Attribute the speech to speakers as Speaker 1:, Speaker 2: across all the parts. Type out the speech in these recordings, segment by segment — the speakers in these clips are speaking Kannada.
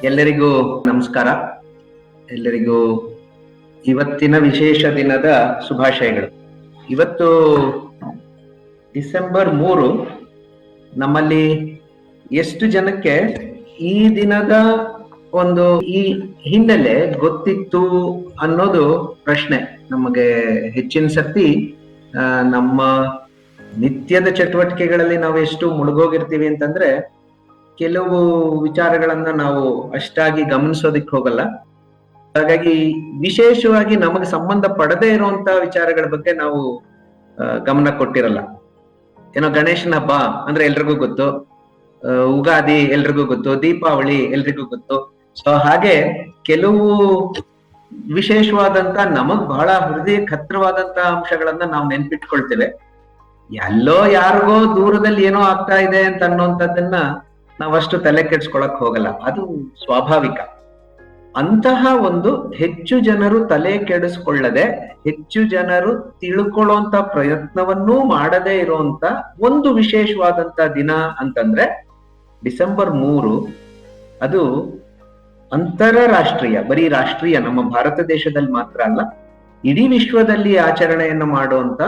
Speaker 1: ಎಲ್ಲರಿಗೂ ನಮಸ್ಕಾರ. ಎಲ್ಲರಿಗೂ ಇವತ್ತಿನ ವಿಶೇಷ ದಿನದ ಶುಭಾಶಯಗಳು. ಇವತ್ತು ಡಿಸೆಂಬರ್ 3. ನಮ್ಮಲ್ಲಿ ಎಷ್ಟು ಜನಕ್ಕೆ ಈ ದಿನದ ಒಂದು ಈ ಹಿನ್ನೆಲೆ ಗೊತ್ತಿತ್ತು ಅನ್ನೋದು ಪ್ರಶ್ನೆ. ನಮಗೆ ಹೆಚ್ಚಿನ ಸರ್ತಿ ನಮ್ಮ ನಿತ್ಯದ ಚಟುವಟಿಕೆಗಳಲ್ಲಿ ನಾವು ಎಷ್ಟು ಮುಳುಗೋಗಿರ್ತೀವಿ ಅಂತಂದ್ರೆ ಕೆಲವು ವಿಚಾರಗಳನ್ನ ನಾವು ಅಷ್ಟಾಗಿ ಗಮನಿಸೋದಿಕ್ ಹೋಗಲ್ಲ. ಹಾಗಾಗಿ ವಿಶೇಷವಾಗಿ ನಮಗೆ ಸಂಬಂಧ ಪಡದೇ ಇರುವಂತ ವಿಚಾರಗಳ ಬಗ್ಗೆ ನಾವು ಗಮನ ಕೊಟ್ಟಿರಲ್ಲ. ಏನೋ ಗಣೇಶನ ಹಬ್ಬ ಅಂದ್ರೆ ಎಲ್ರಿಗೂ ಗೊತ್ತು, ಉಗಾದಿ ಎಲ್ರಿಗೂ ಗೊತ್ತು, ದೀಪಾವಳಿ ಎಲ್ರಿಗೂ ಗೊತ್ತು. ಸೊ ಹಾಗೆ ಕೆಲವು ವಿಶೇಷವಾದಂತ ನಮಗ್ ಬಹಳ ಹೃದಯಕ್ಕೆ ಹತ್ರವಾದಂತ ಅಂಶಗಳನ್ನ ನಾವು ನೆನ್ಪಿಟ್ಕೊಳ್ತೇವೆ. ಎಲ್ಲೋ ಯಾರಿಗೋ ದೂರದಲ್ಲಿ ಏನೋ ಆಗ್ತಾ ಇದೆ ಅಂತ ಅನ್ನೋಂಥದ್ದನ್ನ ನಾವಷ್ಟು ತಲೆ ಕೆಡ್ಸ್ಕೊಳಕ್ ಹೋಗಲ್ಲ, ಅದು ಸ್ವಾಭಾವಿಕ. ಅಂತಹ ಒಂದು ಹೆಚ್ಚು ಜನರು ತಲೆ ಕೆಡಿಸ್ಕೊಳ್ಳದೆ, ಹೆಚ್ಚು ಜನರು ತಿಳ್ಕೊಳ್ಳೋಂತ ಪ್ರಯತ್ನವನ್ನೂ ಮಾಡದೇ ಇರುವಂತ ಒಂದು ವಿಶೇಷವಾದಂತ ದಿನ ಅಂತಂದ್ರೆ ಡಿಸೆಂಬರ್ 3. ಅದು ಅಂತಾರಾಷ್ಟ್ರೀಯ, ಬರೀ ರಾಷ್ಟ್ರೀಯ, ನಮ್ಮ ಭಾರತ ದೇಶದಲ್ಲಿ ಮಾತ್ರ ಅಲ್ಲ, ಇಡೀ ವಿಶ್ವದಲ್ಲಿ ಆಚರಣೆಯನ್ನು ಮಾಡುವಂತ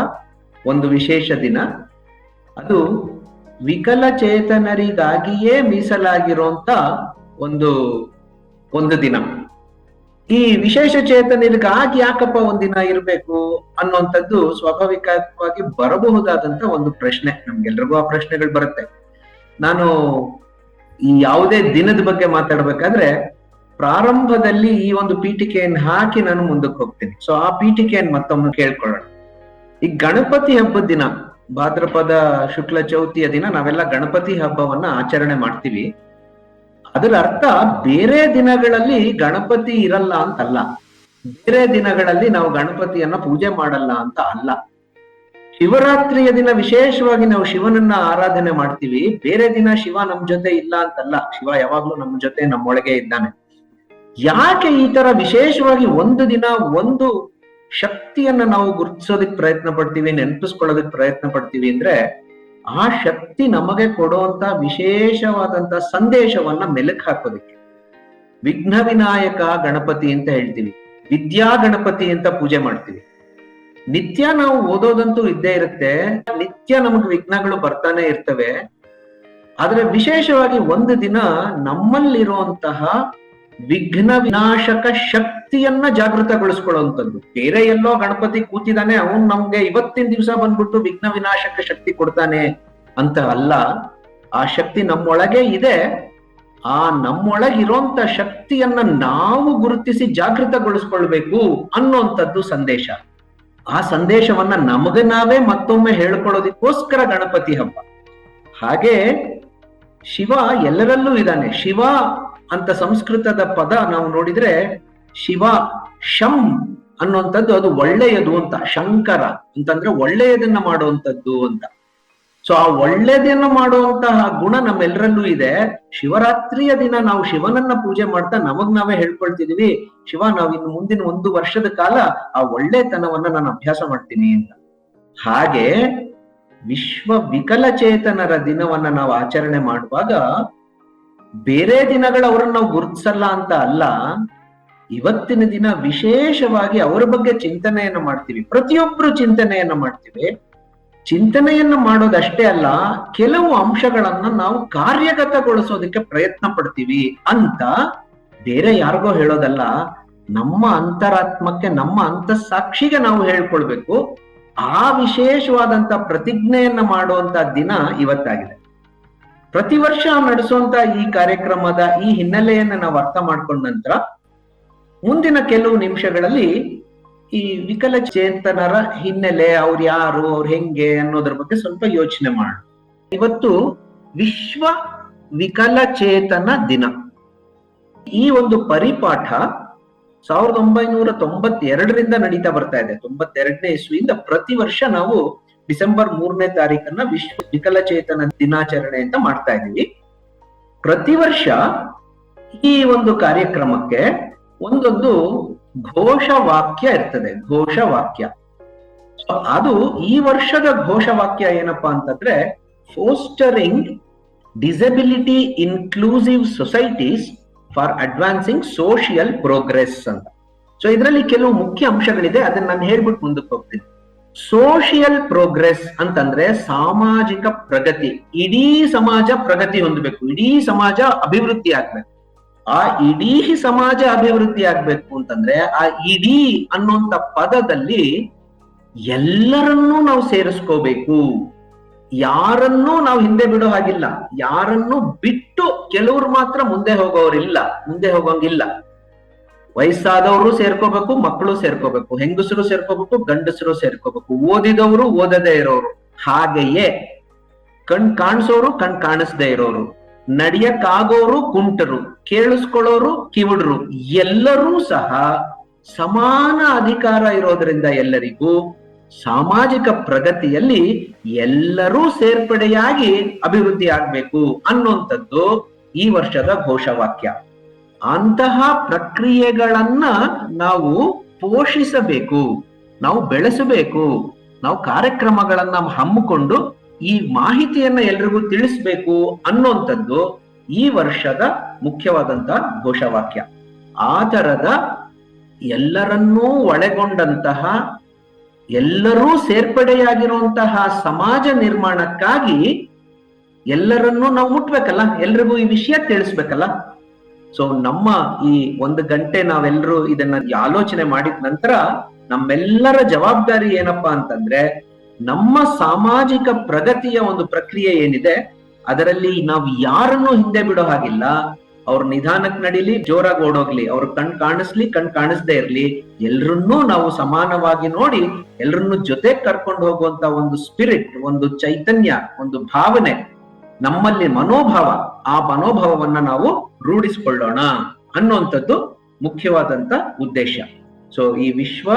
Speaker 1: ಒಂದು ವಿಶೇಷ ದಿನ. ಅದು ವಿಕಲಚೇತನರಿಗಾಗಿಯೇ ಮೀಸಲಾಗಿರುವಂತ ಒಂದು ದಿನ. ಈ ವಿಶೇಷ ಚೇತನರಿಗಾಗಿ ಯಾಕಪ್ಪ ಒಂದಿನ ಇರಬೇಕು ಅನ್ನುವಂಥದ್ದು ಸ್ವಾಭಾವಿಕವಾಗಿ ಬರಬಹುದಾದಂತ ಒಂದು ಪ್ರಶ್ನೆ. ನಮ್ಗೆಲ್ರಿಗೂ ಆ ಪ್ರಶ್ನೆಗಳು ಬರುತ್ತೆ. ನಾನು ಈ ಯಾವುದೇ ದಿನದ ಬಗ್ಗೆ ಮಾತಾಡ್ಬೇಕಾದ್ರೆ ಪ್ರಾರಂಭದಲ್ಲಿ ಈ ಒಂದು ಪೀಠಿಕೆಯನ್ನು ಹಾಕಿ ನಾನು ಮುಂದಕ್ಕೆ ಹೋಗ್ತೀನಿ. ಸೊ ಆ ಪೀಠಿಕೆಯನ್ನು ಮತ್ತೊಮ್ಮೆ ಕೇಳ್ಕೊಳ್ಳೋಣ. ಈ ಗಣಪತಿ ಹಬ್ಬದ ದಿನ, ಭಾದ್ರಪದ ಶುಕ್ಲ ಚೌತಿಯ ದಿನ ನಾವೆಲ್ಲ ಗಣಪತಿ ಹಬ್ಬವನ್ನ ಆಚರಣೆ ಮಾಡ್ತೀವಿ. ಅದರ ಅರ್ಥ ಬೇರೆ ದಿನಗಳಲ್ಲಿ ಗಣಪತಿ ಇರಲ್ಲ ಅಂತಲ್ಲ, ಬೇರೆ ದಿನಗಳಲ್ಲಿ ನಾವು ಗಣಪತಿಯನ್ನ ಪೂಜೆ ಮಾಡಲ್ಲ ಅಂತ ಅಲ್ಲ. ಶಿವರಾತ್ರಿಯ ದಿನ ವಿಶೇಷವಾಗಿ ನಾವು ಶಿವನನ್ನ ಆರಾಧನೆ ಮಾಡ್ತೀವಿ. ಬೇರೆ ದಿನ ಶಿವ ನಮ್ ಜೊತೆ ಇಲ್ಲ ಅಂತಲ್ಲ, ಶಿವ ಯಾವಾಗ್ಲೂ ನಮ್ಮ ಜೊತೆ ನಮ್ಮೊಳಗೆ ಇದ್ದಾನೆ. ಯಾಕೆ ಈ ತರ ವಿಶೇಷವಾಗಿ ಒಂದು ದಿನ ಒಂದು ಶಕ್ತಿಯನ್ನ ನಾವು ಗುರುತಿಸೋದಕ್ ಪ್ರಯತ್ನ ಪಡ್ತೀವಿ, ನೆನಪಿಸ್ಕೊಳ್ಳೋದಕ್ ಪ್ರಯತ್ನ ಪಡ್ತೀವಿ ಅಂದ್ರೆ ಆ ಶಕ್ತಿ ನಮಗೆ ಕೊಡುವಂತ ವಿಶೇಷವಾದಂತ ಸಂದೇಶವನ್ನ ಮೆಲುಕು ಹಾಕೋದಕ್ಕೆ. ವಿಘ್ನ ವಿನಾಯಕ ಗಣಪತಿ ಅಂತ ಹೇಳ್ತೀವಿ, ವಿದ್ಯಾ ಗಣಪತಿ ಅಂತ ಪೂಜೆ ಮಾಡ್ತೀವಿ. ನಿತ್ಯ ನಾವು ಓದೋದಂತೂ ಇದ್ದೇ ಇರುತ್ತೆ, ನಿತ್ಯ ನಮಗೆ ವಿಘ್ನಗಳು ಬರ್ತಾನೆ ಇರ್ತವೆ. ಆದ್ರೆ ವಿಶೇಷವಾಗಿ ಒಂದು ದಿನ ನಮ್ಮಲ್ಲಿರುವಂತಹ ವಿಘ್ನ ವಿನಾಶಕ ಶಕ್ತಿಯನ್ನ ಜಾಗೃತಗೊಳಿಸ್ಕೊಳ್ಳುವಂಥದ್ದು. ಬೇರೆ ಎಲ್ಲೋ ಗಣಪತಿ ಕೂತಿದ್ದಾನೆ, ಅವನು ನಮ್ಗೆ ಇವತ್ತಿನ ದಿವಸ ಬಂದ್ಬಿಟ್ಟು ವಿಘ್ನ ವಿನಾಶಕ ಶಕ್ತಿ ಕೊಡ್ತಾನೆ ಅಂತ ಅಲ್ಲ. ಆ ಶಕ್ತಿ ನಮ್ಮೊಳಗೆ ಇದೆ. ಆ ನಮ್ಮೊಳಗಿರುವಂತ ಶಕ್ತಿಯನ್ನ ನಾವು ಗುರುತಿಸಿ ಜಾಗೃತಗೊಳಿಸ್ಕೊಳ್ಬೇಕು ಅನ್ನುವಂಥದ್ದು ಸಂದೇಶ. ಆ ಸಂದೇಶವನ್ನ ನಮಗೆ ನಾವೇ ಮತ್ತೊಮ್ಮೆ ಹೇಳ್ಕೊಳ್ಳೋದಕ್ಕೋಸ್ಕರ ಗಣಪತಿ ಹಬ್ಬ. ಹಾಗೆ ಶಿವ ಎಲ್ಲರಲ್ಲೂ ಇದ್ದಾನೆ. ಶಿವ ಅಂತ ಸಂಸ್ಕೃತದ ಪದ ನಾವು ನೋಡಿದ್ರೆ ಶಿವ ಶಂ ಅನ್ನುವಂಥದ್ದು ಅದು ಒಳ್ಳೆಯದು ಅಂತ, ಶಂಕರ ಅಂತಂದ್ರೆ ಒಳ್ಳೆಯದನ್ನ ಮಾಡುವಂಥದ್ದು ಅಂತ. ಸೊ ಆ ಒಳ್ಳೆಯದನ್ನ ಮಾಡುವಂತಹ ಗುಣ ನಮ್ಮೆಲ್ಲರಲ್ಲೂ ಇದೆ. ಶಿವರಾತ್ರಿಯ ದಿನ ನಾವು ಶಿವನನ್ನ ಪೂಜೆ ಮಾಡ್ತಾ ನಮಗ್ ನಾವೇ ಹೇಳ್ಕೊಳ್ತಿದೀವಿ, ಶಿವ ನಾವು ಇನ್ನು ಮುಂದಿನ 1 ವರ್ಷದ ಕಾಲ ಆ ಒಳ್ಳೆತನವನ್ನ ನಾನು ಅಭ್ಯಾಸ ಮಾಡ್ತೀನಿ ಅಂತ. ಹಾಗೆ ವಿಶ್ವ ವಿಕಲಚೇತನರ ದಿನವನ್ನ ನಾವು ಆಚರಣೆ ಮಾಡುವಾಗ ಬೇರೆ ದಿನಗಳು ಅವರನ್ನ ನಾವು ಗುರುತಿಸಲ್ಲ ಅಂತ ಅಲ್ಲ, ಇವತ್ತಿನ ದಿನ ವಿಶೇಷವಾಗಿ ಅವರ ಬಗ್ಗೆ ಚಿಂತನೆಯನ್ನ ಮಾಡ್ತೀವಿ. ಪ್ರತಿಯೊಬ್ರು ಚಿಂತನೆಯನ್ನ ಮಾಡ್ತೀವಿ. ಚಿಂತನೆಯನ್ನ ಮಾಡೋದಷ್ಟೇ ಅಲ್ಲ, ಕೆಲವು ಅಂಶಗಳನ್ನ ನಾವು ಕಾರ್ಯಗತಗೊಳಿಸೋದಕ್ಕೆ ಪ್ರಯತ್ನ ಪಡ್ತೀವಿ ಅಂತ ಬೇರೆ ಯಾರಿಗೋ ಹೇಳೋದಲ್ಲ, ನಮ್ಮ ಅಂತರಾತ್ಮಕ್ಕೆ, ನಮ್ಮ ಅಂತಃಸಾಕ್ಷಿಗೆ ನಾವು ಹೇಳ್ಕೊಳ್ಬೇಕು. ಆ ವಿಶೇಷವಾದಂತ ಪ್ರತಿಜ್ಞೆಯನ್ನ ಮಾಡುವಂತ ದಿನ ಇವತ್ತಾಗಿದೆ. ಪ್ರತಿ ವರ್ಷ ನಡೆಸುವಂತ ಈ ಕಾರ್ಯಕ್ರಮದ ಈ ಹಿನ್ನೆಲೆಯನ್ನ ನಾವು ಅರ್ಥ ಮಾಡ್ಕೊಂಡ ನಂತರ ಮುಂದಿನ ಕೆಲವು ನಿಮಿಷಗಳಲ್ಲಿ ಈ ವಿಕಲಚೇತನರ ಹಿನ್ನೆಲೆ, ಅವ್ರು ಯಾರು, ಅವ್ರು ಹೆಂಗೆ ಅನ್ನೋದ್ರ ಬಗ್ಗೆ ಸ್ವಲ್ಪ ಯೋಚನೆ ಮಾಡೋಣ. ಇವತ್ತು ವಿಶ್ವ ವಿಕಲಚೇತನ ದಿನ. ಈ ಒಂದು ಪರಿಪಾಠ 1992ರಿಂದ ನಡೀತಾ ಬರ್ತಾ ಇದೆ. 92ನೇ ಇಸ್ವಿಯಿಂದ ಪ್ರತಿ ವರ್ಷ ನಾವು ಡಿಸೆಂಬರ್ 3ನೇ ತಾರೀಕನ್ನ ವಿಶ್ವ ವಿಕಲಚೇತನ ದಿನಾಚರಣೆ ಅಂತ ಮಾಡ್ತಾ ಇದೀವಿ. ಪ್ರತಿ ವರ್ಷ ಈ ಒಂದು ಕಾರ್ಯಕ್ರಮಕ್ಕೆ ಒಂದೊಂದು ಘೋಷವಾಕ್ಯ ಇರ್ತದೆ, ಘೋಷವಾಕ್ಯ. ಅದು ಈ ವರ್ಷದ ಘೋಷವಾಕ್ಯ ಏನಪ್ಪಾ ಅಂತಂದ್ರೆ, fostering disability inclusive societies for advancing social progress ಅಂತ. ಸೊ ಇದರಲ್ಲಿ ಕೆಲವು ಮುಖ್ಯ ಅಂಶಗಳಿದೆ, ಅದನ್ನ ನಾನು ಹೇಳ್ಬಿಟ್ಟು ಮುಂದಕ್ಕೆ ಹೋಗ್ತೀನಿ. ಸೋಷಿಯಲ್ ಪ್ರೋಗ್ರೆಸ್ ಅಂತಂದ್ರೆ ಸಾಮಾಜಿಕ ಪ್ರಗತಿ. ಇಡೀ ಸಮಾಜ ಪ್ರಗತಿ ಹೊಂದಬೇಕು, ಇಡೀ ಸಮಾಜ ಅಭಿವೃದ್ಧಿ ಆಗ್ಬೇಕು. ಆ ಇಡೀ ಸಮಾಜ ಅಭಿವೃದ್ಧಿ ಆಗ್ಬೇಕು ಅಂತಂದ್ರೆ ಆ ಇಡೀ ಅನ್ನುವಂತ ಪದದಲ್ಲಿ ಎಲ್ಲರನ್ನೂ ನಾವು ಸೇರಿಸ್ಕೋಬೇಕು. ಯಾರನ್ನೂ ನಾವು ಹಿಂದೆ ಬಿಡೋ ಹಾಗಿಲ್ಲ, ಯಾರನ್ನೂ ಬಿಟ್ಟು ಕೆಲವ್ರು ಮಾತ್ರ ಮುಂದೆ ಹೋಗೋರಿಲ್ಲ, ಮುಂದೆ ಹೋಗೋಂಗಿಲ್ಲ. ವಯಸ್ಸಾದವರು ಸೇರ್ಕೋಬೇಕು, ಮಕ್ಕಳು ಸೇರ್ಕೋಬೇಕು, ಹೆಂಗಸರು ಸೇರ್ಕೋಬೇಕು, ಗಂಡಸರು ಸೇರ್ಕೋಬೇಕು, ಓದಿದವರು ಓದದೇ ಇರೋರು, ಹಾಗೆಯೇ ಕಣ್ ಕಾಣಿಸೋರು ಕಣ್ ಕಾಣಿಸದೇ ಇರೋರು, ನಡಿಯಕ್ಕಾಗೋರು ಕುಂಟರು, ಕೇಳಿಸ್ಕೊಳ್ಳೋರು ಕಿವುಡ್ರು, ಎಲ್ಲರೂ ಸಹ ಸಮಾನ ಅಧಿಕಾರ ಇರೋದ್ರಿಂದ ಎಲ್ಲರಿಗೂ ಸಾಮಾಜಿಕ ಪ್ರಗತಿಯಲ್ಲಿ ಎಲ್ಲರೂ ಸೇರ್ಪಡೆಯಾಗಿ ಅಭಿವೃದ್ಧಿ ಆಗ್ಬೇಕು ಅನ್ನುವಂಥದ್ದು ಈ ವರ್ಷದ ಘೋಷವಾಕ್ಯ. ಅಂತಹ ಪ್ರಕ್ರಿಯೆಗಳನ್ನ ನಾವು ಪೋಷಿಸಬೇಕು, ನಾವು ಬೆಳೆಸಬೇಕು, ನಾವು ಕಾರ್ಯಕ್ರಮಗಳನ್ನ ಹಮ್ಮಿಕೊಂಡು ಈ ಮಾಹಿತಿಯನ್ನ ಎಲ್ರಿಗೂ ತಿಳಿಸ್ಬೇಕು ಅನ್ನುವಂಥದ್ದು ಈ ವರ್ಷದ ಮುಖ್ಯವಾದಂತ ಘೋಷವಾಕ್ಯ. ಆ ತರದ ಎಲ್ಲರನ್ನೂ ಒಳಗೊಂಡಂತಹ, ಎಲ್ಲರೂ ಸೇರ್ಪಡೆಯಾಗಿರುವಂತಹ ಸಮಾಜ ನಿರ್ಮಾಣಕ್ಕಾಗಿ ಎಲ್ಲರನ್ನೂ ನಾವು ಮುಟ್ಬೇಕಲ್ಲ, ಎಲ್ರಿಗೂ ಈ ವಿಷಯ ತಿಳಿಸ್ಬೇಕಲ್ಲ. ಸೊ ನಮ್ಮ ಈ 1 ಗಂಟೆ ನಾವೆಲ್ಲರೂ ಇದನ್ನ ಆಲೋಚನೆ ಮಾಡಿದ ನಂತರ ನಮ್ಮೆಲ್ಲರ ಜವಾಬ್ದಾರಿ ಏನಪ್ಪಾ ಅಂತಂದ್ರೆ, ನಮ್ಮ ಸಾಮಾಜಿಕ ಪ್ರಗತಿಯ ಒಂದು ಪ್ರಕ್ರಿಯೆ ಏನಿದೆ ಅದರಲ್ಲಿ ನಾವು ಯಾರನ್ನೂ ಹಿಂದೆ ಬಿಡೋ ಹಾಗಿಲ್ಲ. ಅವ್ರು ನಿಧಾನಕ್ಕೆ ನಡೀಲಿ, ಜೋರಾಗಿ ಓಡೋಗ್ಲಿ, ಅವ್ರು ಕಣ್ ಕಾಣಿಸ್ಲಿ ಕಣ್ ಕಾಣಿಸ್ದೇ ಇರ್ಲಿ, ಎಲ್ರನ್ನೂ ನಾವು ಸಮಾನವಾಗಿ ನೋಡಿ ಎಲ್ರನ್ನೂ ಜೊತೆ ಕರ್ಕೊಂಡು ಹೋಗುವಂತ ಒಂದು ಸ್ಪಿರಿಟ್, ಒಂದು ಚೈತನ್ಯ, ಒಂದು ಭಾವನೆ ನಮ್ಮಲ್ಲಿ, ಮನೋಭಾವ, ಆ ಮನೋಭಾವವನ್ನ ನಾವು ರೂಢಿಸಿಕೊಳ್ಳೋಣ ಅನ್ನುವಂಥದ್ದು ಮುಖ್ಯವಾದಂತ ಉದ್ದೇಶ. ಸೊ ಈ ವಿಶ್ವ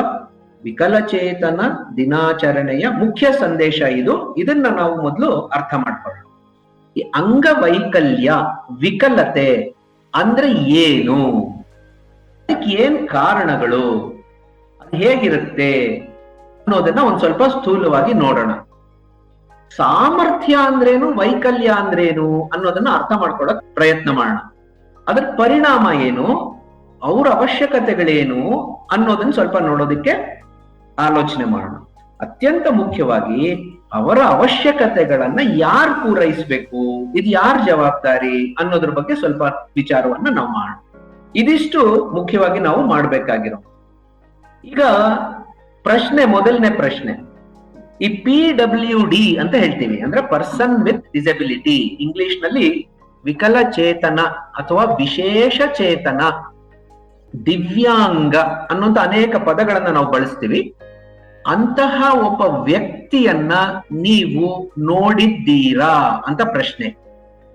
Speaker 1: ವಿಕಲಚೇತನ ದಿನಾಚರಣೆಯ ಮುಖ್ಯ ಸಂದೇಶ ಇದು. ಇದನ್ನ ನಾವು ಮೊದಲು ಅರ್ಥ ಮಾಡ್ಕೊಳ್ಳೋಣ. ಈ ಅಂಗವೈಕಲ್ಯ, ವಿಕಲತೆ ಅಂದ್ರೆ ಏನು, ಅದಕ್ಕೆ ಏನ್ ಕಾರಣಗಳು, ಅದು ಹೇಗಿರುತ್ತೆ ಅನ್ನೋದನ್ನ ಒಂದ್ ಸ್ವಲ್ಪ ಸ್ಥೂಲವಾಗಿ ನೋಡೋಣ. ಸಾಮರ್ಥ್ಯ ಅಂದ್ರೇನು, ವೈಕಲ್ಯ ಅಂದ್ರೇನು ಅನ್ನೋದನ್ನ ಅರ್ಥ ಮಾಡ್ಕೊಳ್ಳೋಕೆ ಪ್ರಯತ್ನ ಮಾಡೋಣ. ಅದರ ಪರಿಣಾಮ ಏನು, ಅವ್ರ ಅವಶ್ಯಕತೆಗಳೇನು ಅನ್ನೋದನ್ನ ಸ್ವಲ್ಪ ನೋಡೋದಕ್ಕೆ ಆಲೋಚನೆ ಮಾಡೋಣ. ಅತ್ಯಂತ ಮುಖ್ಯವಾಗಿ ಅವರ ಅವಶ್ಯಕತೆಗಳನ್ನ ಯಾರು ಪೂರೈಸಬೇಕು, ಇದು ಯಾರ ಜವಾಬ್ದಾರಿ ಅನ್ನೋದ್ರ ಬಗ್ಗೆ ಸ್ವಲ್ಪ ವಿಚಾರವನ್ನ ನಾವು ಮಾಡೋಣ. ಇದಿಷ್ಟು ಮುಖ್ಯವಾಗಿ ನಾವು ಮಾಡ್ಬೇಕಾಗಿರೋ. ಈಗ ಪ್ರಶ್ನೆ, ಮೊದಲನೇ ಪ್ರಶ್ನೆ, ಈ PWD ಅಂತ ಹೇಳ್ತೀವಿ, ಅಂದ್ರೆ ಪರ್ಸನ್ ವಿತ್ ಡಿಸಬಿಲಿಟಿ, ಇಂಗ್ಲಿಷ್ ನಲ್ಲಿ ವಿಕಲಚೇತನ ಅಥವಾ ವಿಶೇಷ ಚೇತನ, ದಿವ್ಯಾಂಗ ಅನ್ನುವಂತ ಅನೇಕ ಪದಗಳನ್ನ ನಾವು ಬಳಸ್ತೀವಿ. ಅಂತಹ ಒಬ್ಬ ವ್ಯಕ್ತಿಯನ್ನ ನೀವು ನೋಡಿದ್ದೀರಾ ಅಂತ ಪ್ರಶ್ನೆ.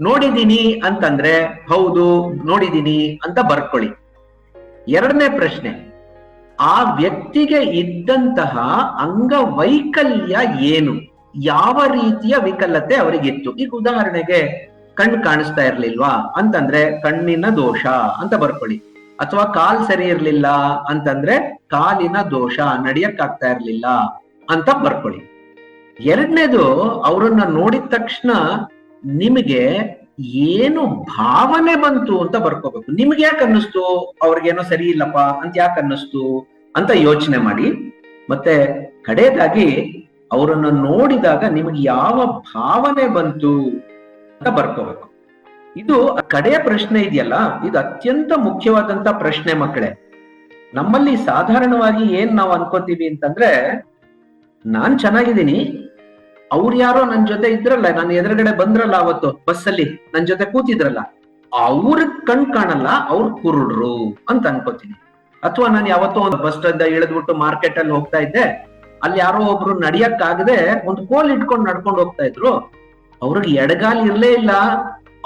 Speaker 1: ನೋಡಿದೀನಿ ಅಂತಂದ್ರೆ ಹೌದು ನೋಡಿದೀನಿ ಅಂತ ಬರ್ಕೊಳ್ಳಿ. ಎರಡನೇ ಪ್ರಶ್ನೆ, ಆ ವ್ಯಕ್ತಿಗೆ ಇದ್ದಂತಹ ಅಂಗವೈಕಲ್ಯ ಏನು, ಯಾವ ರೀತಿಯ ವಿಕಲತೆ ಅವರಿಗಿತ್ತು. ಈಗ ಉದಾಹರಣೆಗೆ ಕಣ್ಣು ಕಾಣಿಸ್ತಾ ಇರ್ಲಿಲ್ವಾ ಅಂತಂದ್ರೆ ಕಣ್ಣಿನ ದೋಷ ಅಂತ ಬರ್ಕೊಳ್ಳಿ. ಅಥವಾ ಕಾಲ್ ಸರಿ ಇರ್ಲಿಲ್ಲ ಅಂತಂದ್ರೆ ಕಾಲಿನ ದೋಷ, ನಡಿಯಕ್ಕಾಗ್ತಾ ಇರ್ಲಿಲ್ಲ ಅಂತ ಬರ್ಕೊಳ್ಳಿ. ಎರಡನೇದು, ಅವರನ್ನ ನೋಡಿದ ತಕ್ಷಣ ನಿಮಗೆ ಏನು ಭಾವನೆ ಬಂತು ಅಂತ ಬರ್ಕೋಬೇಕು. ನಿಮ್ಗೆ ಯಾಕೆ ಅನ್ನಿಸ್ತು ಅವ್ರಿಗೇನೋ ಸರಿ ಇಲ್ಲಪ್ಪ ಅಂತ ಯಾಕೆ ಅನ್ನಿಸ್ತು ಅಂತ ಯೋಚನೆ ಮಾಡಿ. ಮತ್ತೆ ಕಡೆಯದಾಗಿ ಅವರನ್ನ ನೋಡಿದಾಗ ನಿಮಗೆ ಯಾವ ಭಾವನೆ ಬಂತು ಅಂತ ಬರ್ಕೋಬೇಕು. ಇದು ಕಡೆಯ ಪ್ರಶ್ನೆ ಇದೆಯಲ್ಲ, ಇದು ಅತ್ಯಂತ ಮುಖ್ಯವಾದಂತ ಪ್ರಶ್ನೆ ಮಕ್ಕಳೇ. ನಮ್ಮಲ್ಲಿ ಸಾಧಾರಣವಾಗಿ ಏನ್ ನಾವು ಅನ್ಕೋತೀವಿ ಅಂತಂದ್ರೆ, ನಾನ್ ಚೆನ್ನಾಗಿದ್ದೀನಿ, ಅವ್ರು ಯಾರೋ ನನ್ ಜೊತೆ ಇದ್ರಲ್ಲ, ನಾನು ಎದುರುಗಡೆ ಬಂದ್ರಲ್ಲ ಅವತ್ತು ಬಸ್ಸಲ್ಲಿ ನನ್ ಜೊತೆ ಕೂತಿದ್ರಲ್ಲ, ಅವ್ರ ಕಣ್ ಕಾಣಲ್ಲ, ಅವ್ರ ಕುರುಡ್ರು ಅಂತ ಅನ್ಕೋತೀನಿ. ಅಥವಾ ನಾನು ಯಾವತ್ತೋ ಒಂದು ಬಸ್ ಇಳಿದ್ಬಿಟ್ಟು ಮಾರ್ಕೆಟ್ ಅಲ್ಲಿ ಹೋಗ್ತಾ ಇದ್ದೆ, ಅಲ್ಲಿ ಯಾರೋ ಒಬ್ರು ನಡಿಯಕ್ಕಾಗದೆ ಒಂದು ಕೋಲ್ ಇಟ್ಕೊಂಡು ನಡ್ಕೊಂಡು ಹೋಗ್ತಾ ಇದ್ರು, ಅವ್ರಿಗೆ ಎಡಗಾಲ್ ಇರ್ಲೇ ಇಲ್ಲ,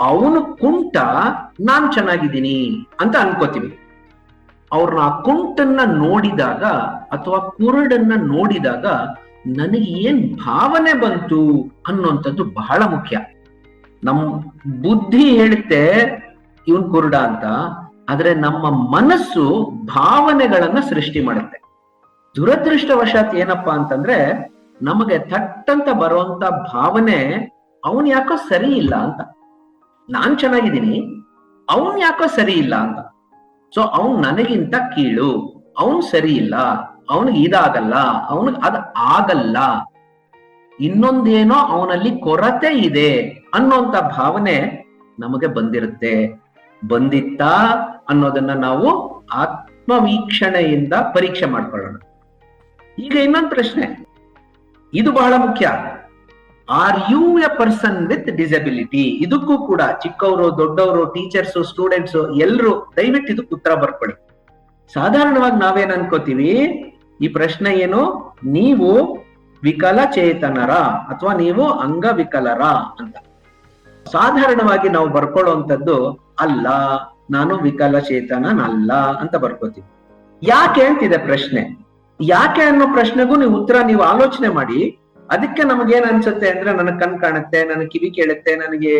Speaker 1: ಅವನು ಕುಂಟ, ನಾನ್ ಚೆನ್ನಾಗಿದ್ದೀನಿ ಅಂತ ಅನ್ಕೋತೀವಿ. ಅವ್ರನ್ನ ಆ ಕುಂಟನ್ನ ನೋಡಿದಾಗ ಅಥವಾ ಕುರುಡನ್ನ ನೋಡಿದಾಗ ನನಗೆ ಏನ್ ಭಾವನೆ ಬಂತು ಅನ್ನೋಂಥದ್ದು ಬಹಳ ಮುಖ್ಯ. ನಮ್ ಬುದ್ಧಿ ಹೇಳುತ್ತೆ ಇವನ್ ಕುರುಡ ಅಂತ, ಆದ್ರೆ ನಮ್ಮ ಮನಸ್ಸು ಭಾವನೆಗಳನ್ನ ಸೃಷ್ಟಿ ಮಾಡುತ್ತೆ. ದುರದೃಷ್ಟವಶಾತ್ ಏನಪ್ಪಾ ಅಂತಂದ್ರೆ, ನಮಗೆ ಥಟ್ಟಂತ ಬರುವಂತ ಭಾವನೆ ಅವನ್ ಯಾಕೋ ಸರಿ ಇಲ್ಲ ಅಂತ. ನಾನ್ ಚೆನ್ನಾಗಿದ್ದೀನಿ, ಅವನ್ ಯಾಕೋ ಸರಿ ಇಲ್ಲ ಅಂತ. ಸೊ ಅವನ್ ನನಗಿಂತ ಕೀಳು, ಅವನ್ ಸರಿ ಇಲ್ಲ, ಅವನಿಗೆ ಇದಾಗಲ್ಲ, ಅವನಿಗೆ ಅದ್ ಆಗಲ್ಲ, ಇನ್ನೊಂದೇನೋ ಅವನಲ್ಲಿ ಕೊರತೆ ಇದೆ ಅನ್ನೋಂತ ಭಾವನೆ ನಮಗೆ ಬಂದಿರುತ್ತೆ. ಬಂದಿತ್ತಾ ಅನ್ನೋದನ್ನ ನಾವು ಆತ್ಮವೀಕ್ಷಣೆಯಿಂದ ಪರೀಕ್ಷೆ ಮಾಡ್ಕೊಳ್ಳೋಣ. ಈಗ ಇನ್ನೊಂದು ಪ್ರಶ್ನೆ, ಇದು ಬಹಳ ಮುಖ್ಯ. Are you a person with disability? ಇದಕ್ಕೂ ಕೂಡ ಚಿಕ್ಕವರು, ದೊಡ್ಡವರು, ಟೀಚರ್ಸ್, ಸ್ಟೂಡೆಂಟ್ಸ್ ಎಲ್ರು ದಯವಿಟ್ಟು ಇದಕ್ಕೆ ಉತ್ತರ ಬರ್ಕೊಳ್ಳಿ. ಸಾಧಾರಣವಾಗಿ ನಾವೇನ್ ಅನ್ಕೋತೀವಿ, ಈ ಪ್ರಶ್ನೆ ಏನು, ನೀವು ವಿಕಲಚೇತನರ ಅಥವಾ ನೀವು ಅಂಗವಿಕಲರ ಅಂತ ಸಾಧಾರಣವಾಗಿ ನಾವು ಬರ್ಕೊಳ್ಳುವಂಥದ್ದು ಅಲ್ಲ, ನಾನು ವಿಕಲಚೇತನನಲ್ಲ ಅಂತ ಬರ್ಕೋತೀವಿ. ಯಾಕೆ ಅಂತಿದೆ ಪ್ರಶ್ನೆ. ಯಾಕೆ ಅನ್ನೋ ಪ್ರಶ್ನೆಗೂ ನೀವು ಉತ್ತರ ನೀವು ಆಲೋಚನೆ ಮಾಡಿ. ಅದಕ್ಕೆ ನಮಗೇನ್ ಅನ್ಸುತ್ತೆ ಅಂದ್ರೆ, ನನಗ್ ಕಣ್ ಕಾಣುತ್ತೆ, ನನಗೆ ಕಿವಿ ಕೇಳುತ್ತೆ, ನನಗೆ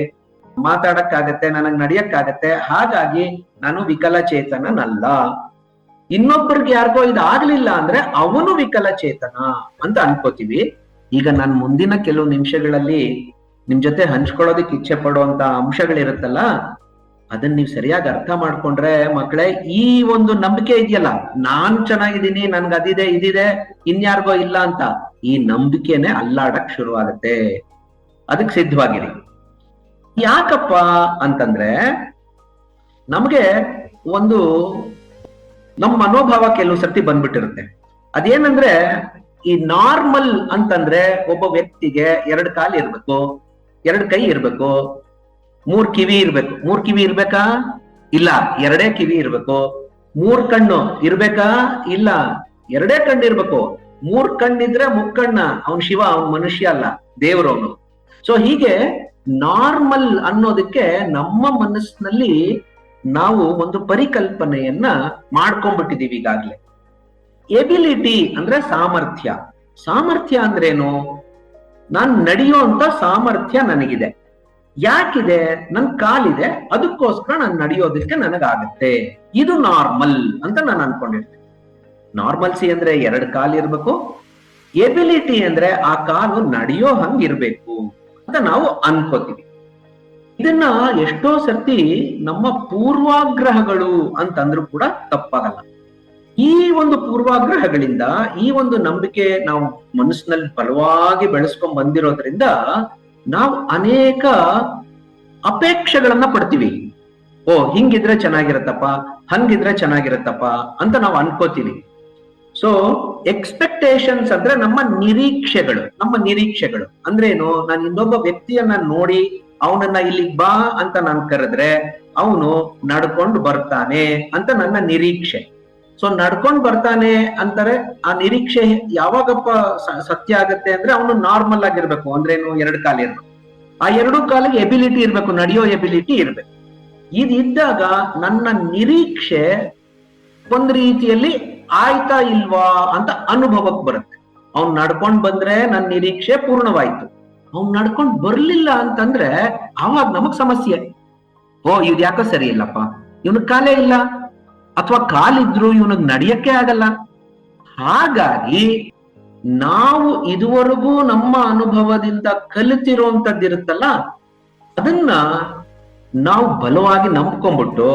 Speaker 1: ಮಾತಾಡಕ್ಕಾಗತ್ತೆ, ನನಗ್ ನಡಿಯಕ್ಕಾಗತ್ತೆ, ಹಾಗಾಗಿ ನಾನು ವಿಕಲಚೇತನನಲ್ಲ. ಇನ್ನೊಬ್ಬರಿಗೆ ಯಾರಿಗೋ ಇದಾಗ್ಲಿಲ್ಲ ಅಂದ್ರೆ ಅವನು ವಿಕಲಚೇತನ ಅಂತ ಅನ್ಕೋತೀವಿ. ಈಗ ನಾನು ಮುಂದಿನ ಕೆಲವು ನಿಮಿಷಗಳಲ್ಲಿ ನಿಮ್ ಜೊತೆ ಹಂಚ್ಕೊಳ್ಳೋದಕ್ಕೆ ಇಚ್ಛೆ ಪಡುವಂತ ಅಂಶಗಳಿರುತ್ತಲ್ಲ, ಅದನ್ನ ನೀವು ಸರಿಯಾಗಿ ಅರ್ಥ ಮಾಡ್ಕೊಂಡ್ರೆ ಮಕ್ಕಳೇ, ಈ ಒಂದು ನಂಬಿಕೆ ಇದೆಯಲ್ಲ, ನಾನ್ ಚೆನ್ನಾಗಿದ್ದೀನಿ, ನನ್ಗೆ ಅದಿದೆ ಇದಿದೆ, ಇನ್ಯಾರಿಗೋ ಇಲ್ಲ ಅಂತ, ಈ ನಂಬಿಕೆನೆ ಅಲ್ಲಾಡಕ್ ಶುರುವಾಗತ್ತೆ. ಅದಕ್ಕೆ ಸಿದ್ಧವಾಗಿರಿ. ಯಾಕಪ್ಪ ಅಂತಂದ್ರೆ, ನಮ್ಗೆ ಒಂದು ನಮ್ಮ ಮನೋಭಾವ ಕೆಲವು ಸರ್ತಿ ಬಂದ್ಬಿಟ್ಟಿರುತ್ತೆ. ಅದೇನಂದ್ರೆ, ಈ ನಾರ್ಮಲ್ ಅಂತಂದ್ರೆ ಒಬ್ಬ ವ್ಯಕ್ತಿಗೆ 2 ಕಾಲು ಇರ್ಬೇಕು, 2 ಕೈ ಇರ್ಬೇಕು, 3 ಕಿವಿ ಇರ್ಬೇಕು. 3 ಕಿವಿ ಇರ್ಬೇಕಾ? ಇಲ್ಲ, 2 ಕಿವಿ ಇರ್ಬೇಕು. 3 ಕಣ್ಣು ಇರ್ಬೇಕಾ? ಇಲ್ಲ, 2 ಕಣ್ಣು ಇರ್ಬೇಕು. 3 ಕಣ್ಣಿದ್ರೆ ಮುಕ್ಕಣ್ಣ, ಅವನ್ ಶಿವ, ಅವನ್ ಮನುಷ್ಯ ಅಲ್ಲ, ದೇವ್ರವನು. ಸೊ ಹೀಗೆ ನಾರ್ಮಲ್ ಅನ್ನೋದಕ್ಕೆ ನಮ್ಮ ಮನಸ್ಸಿನಲ್ಲಿ ನಾವು ಒಂದು ಪರಿಕಲ್ಪನೆಯನ್ನ ಮಾಡ್ಕೊಂಡ್ಬಿಟ್ಟಿದೀವಿ ಈಗಾಗ್ಲೇ. ಎಬಿಲಿಟಿ ಅಂದ್ರೆ ಸಾಮರ್ಥ್ಯ. ಸಾಮರ್ಥ್ಯ ಅಂದ್ರೇನು? ನಾನ್ ನಡೆಯುವಂತ ಸಾಮರ್ಥ್ಯ ನನಗಿದೆ. ಯಾಕಿದೆ? ನನ್ ಕಾಲಿದೆ, ಅದಕ್ಕೋಸ್ಕರ ನಾನು ನಡೆಯೋದಕ್ಕೆ ನನಗಾಗತ್ತೆ. ಇದು ನಾರ್ಮಲ್ ಅಂತ ನಾನು ಅನ್ಕೊಂಡಿರ್ತೇನೆ. ನಾರ್ಮಲ್ಸಿ ಅಂದ್ರೆ 2 ಕಾಲು ಇರ್ಬೇಕು. ಎಬಿಲಿಟಿ ಅಂದ್ರೆ ಆ ಕಾಲು ನಡೆಯೋ ಹಂಗಿರ್ಬೇಕು ಅಂತ ನಾವು ಅನ್ಕೋತೀವಿ. ಇದನ್ನ ಎಷ್ಟೋ ಸರ್ತಿ ನಮ್ಮ ಪೂರ್ವಾಗ್ರಹಗಳು ಅಂತಂದ್ರೂ ಕೂಡ ತಪ್ಪಾಗಲ್ಲ. ಈ ಒಂದು ಪೂರ್ವಾಗ್ರಹಗಳಿಂದ, ಈ ಒಂದು ನಂಬಿಕೆ ನಾವು ಮನಸ್ಸಿನಲ್ಲಿ ಬಲವಾಗಿ ಬೆಳೆಸ್ಕೊಂಡ್ ಬಂದಿರೋದ್ರಿಂದ ನಾವು ಅನೇಕ ಅಪೇಕ್ಷೆಗಳನ್ನ ಪಡ್ತೀವಿ. ಓ, ಹಿಂಗಿದ್ರೆ ಚೆನ್ನಾಗಿರತ್ತಪ್ಪ, ಹಂಗಿದ್ರೆ ಚೆನ್ನಾಗಿರತ್ತಪ್ಪ ಅಂತ ನಾವು ಅನ್ಕೋತೀವಿ. ಸೊ ಎಕ್ಸ್ಪೆಕ್ಟೇಷನ್ಸ್ ಅಂದ್ರೆ ನಮ್ಮ ನಿರೀಕ್ಷೆಗಳು. ನಮ್ಮ ನಿರೀಕ್ಷೆಗಳು ಅಂದ್ರೇನು? ನಾನು ಇನ್ನೊಬ್ಬ ವ್ಯಕ್ತಿಯನ್ನ ನೋಡಿ ಅವನನ್ನ ಇಲ್ಲಿಗೆ ಬಾ ಅಂತ ನಾನು ಕರೆದ್ರೆ ಅವನು ನಡ್ಕೊಂಡು ಬರ್ತಾನೆ ಅಂತ ನನ್ನ ನಿರೀಕ್ಷೆ. ಸೊ ನಡ್ಕೊಂಡು ಬರ್ತಾನೆ ಅಂತಾರೆ, ಆ ನಿರೀಕ್ಷೆ ಯಾವಾಗಪ್ಪ ಸತ್ಯ ಆಗತ್ತೆ ಅಂದ್ರೆ ಅವನು ನಾರ್ಮಲ್ ಆಗಿರ್ಬೇಕು. ಅಂದ್ರೇನು? 2 ಕಾಲು ಇರ್ಬೇಕು. ಆ 2 ಕಾಲಿಗೆ ಎಬಿಲಿಟಿ ಇರ್ಬೇಕು, ನಡೆಯೋ ಎಬಿಲಿಟಿ ಇರ್ಬೇಕು. ಇದ್ದಾಗ ನನ್ನ ನಿರೀಕ್ಷೆ ಒಂದ್ ರೀತಿಯಲ್ಲಿ ಆಯ್ತಾ ಇಲ್ವಾ ಅಂತ ಅನುಭವಕ್ಕೆ ಬರುತ್ತೆ. ಅವ್ನ್ ನಡ್ಕೊಂಡ್ ಬಂದ್ರೆ ನನ್ನ ನಿರೀಕ್ಷೆ ಪೂರ್ಣವಾಯ್ತು. ಅವ್ನ್ ನಡ್ಕೊಂಡ್ ಬರ್ಲಿಲ್ಲ ಅಂತಂದ್ರೆ ಅವಾಗ ನಮಗ್ ಸಮಸ್ಯೆ. ಓ, ಇವ್ ಯಾಕೋ ಸರಿ ಇಲ್ಲಪ್ಪ, ಇವನಿಗೆ ಕಾಲೇ ಇಲ್ಲ, ಅಥವಾ ಕಾಲಿದ್ರು ಇವನಿಗೆ ನಡಿಯಕ್ಕೆ ಆಗಲ್ಲ. ಹಾಗಾಗಿ ನಾವು ಇದುವರೆಗೂ ನಮ್ಮ ಅನುಭವದಿಂದ ಕಲಿತಿರುವಂತದ್ದಿರುತ್ತಲ್ಲ, ಅದನ್ನ ನಾವು ಬಲವಾಗಿ ನಂಬ್ಕೊಂಡ್ಬಿಟ್ಟು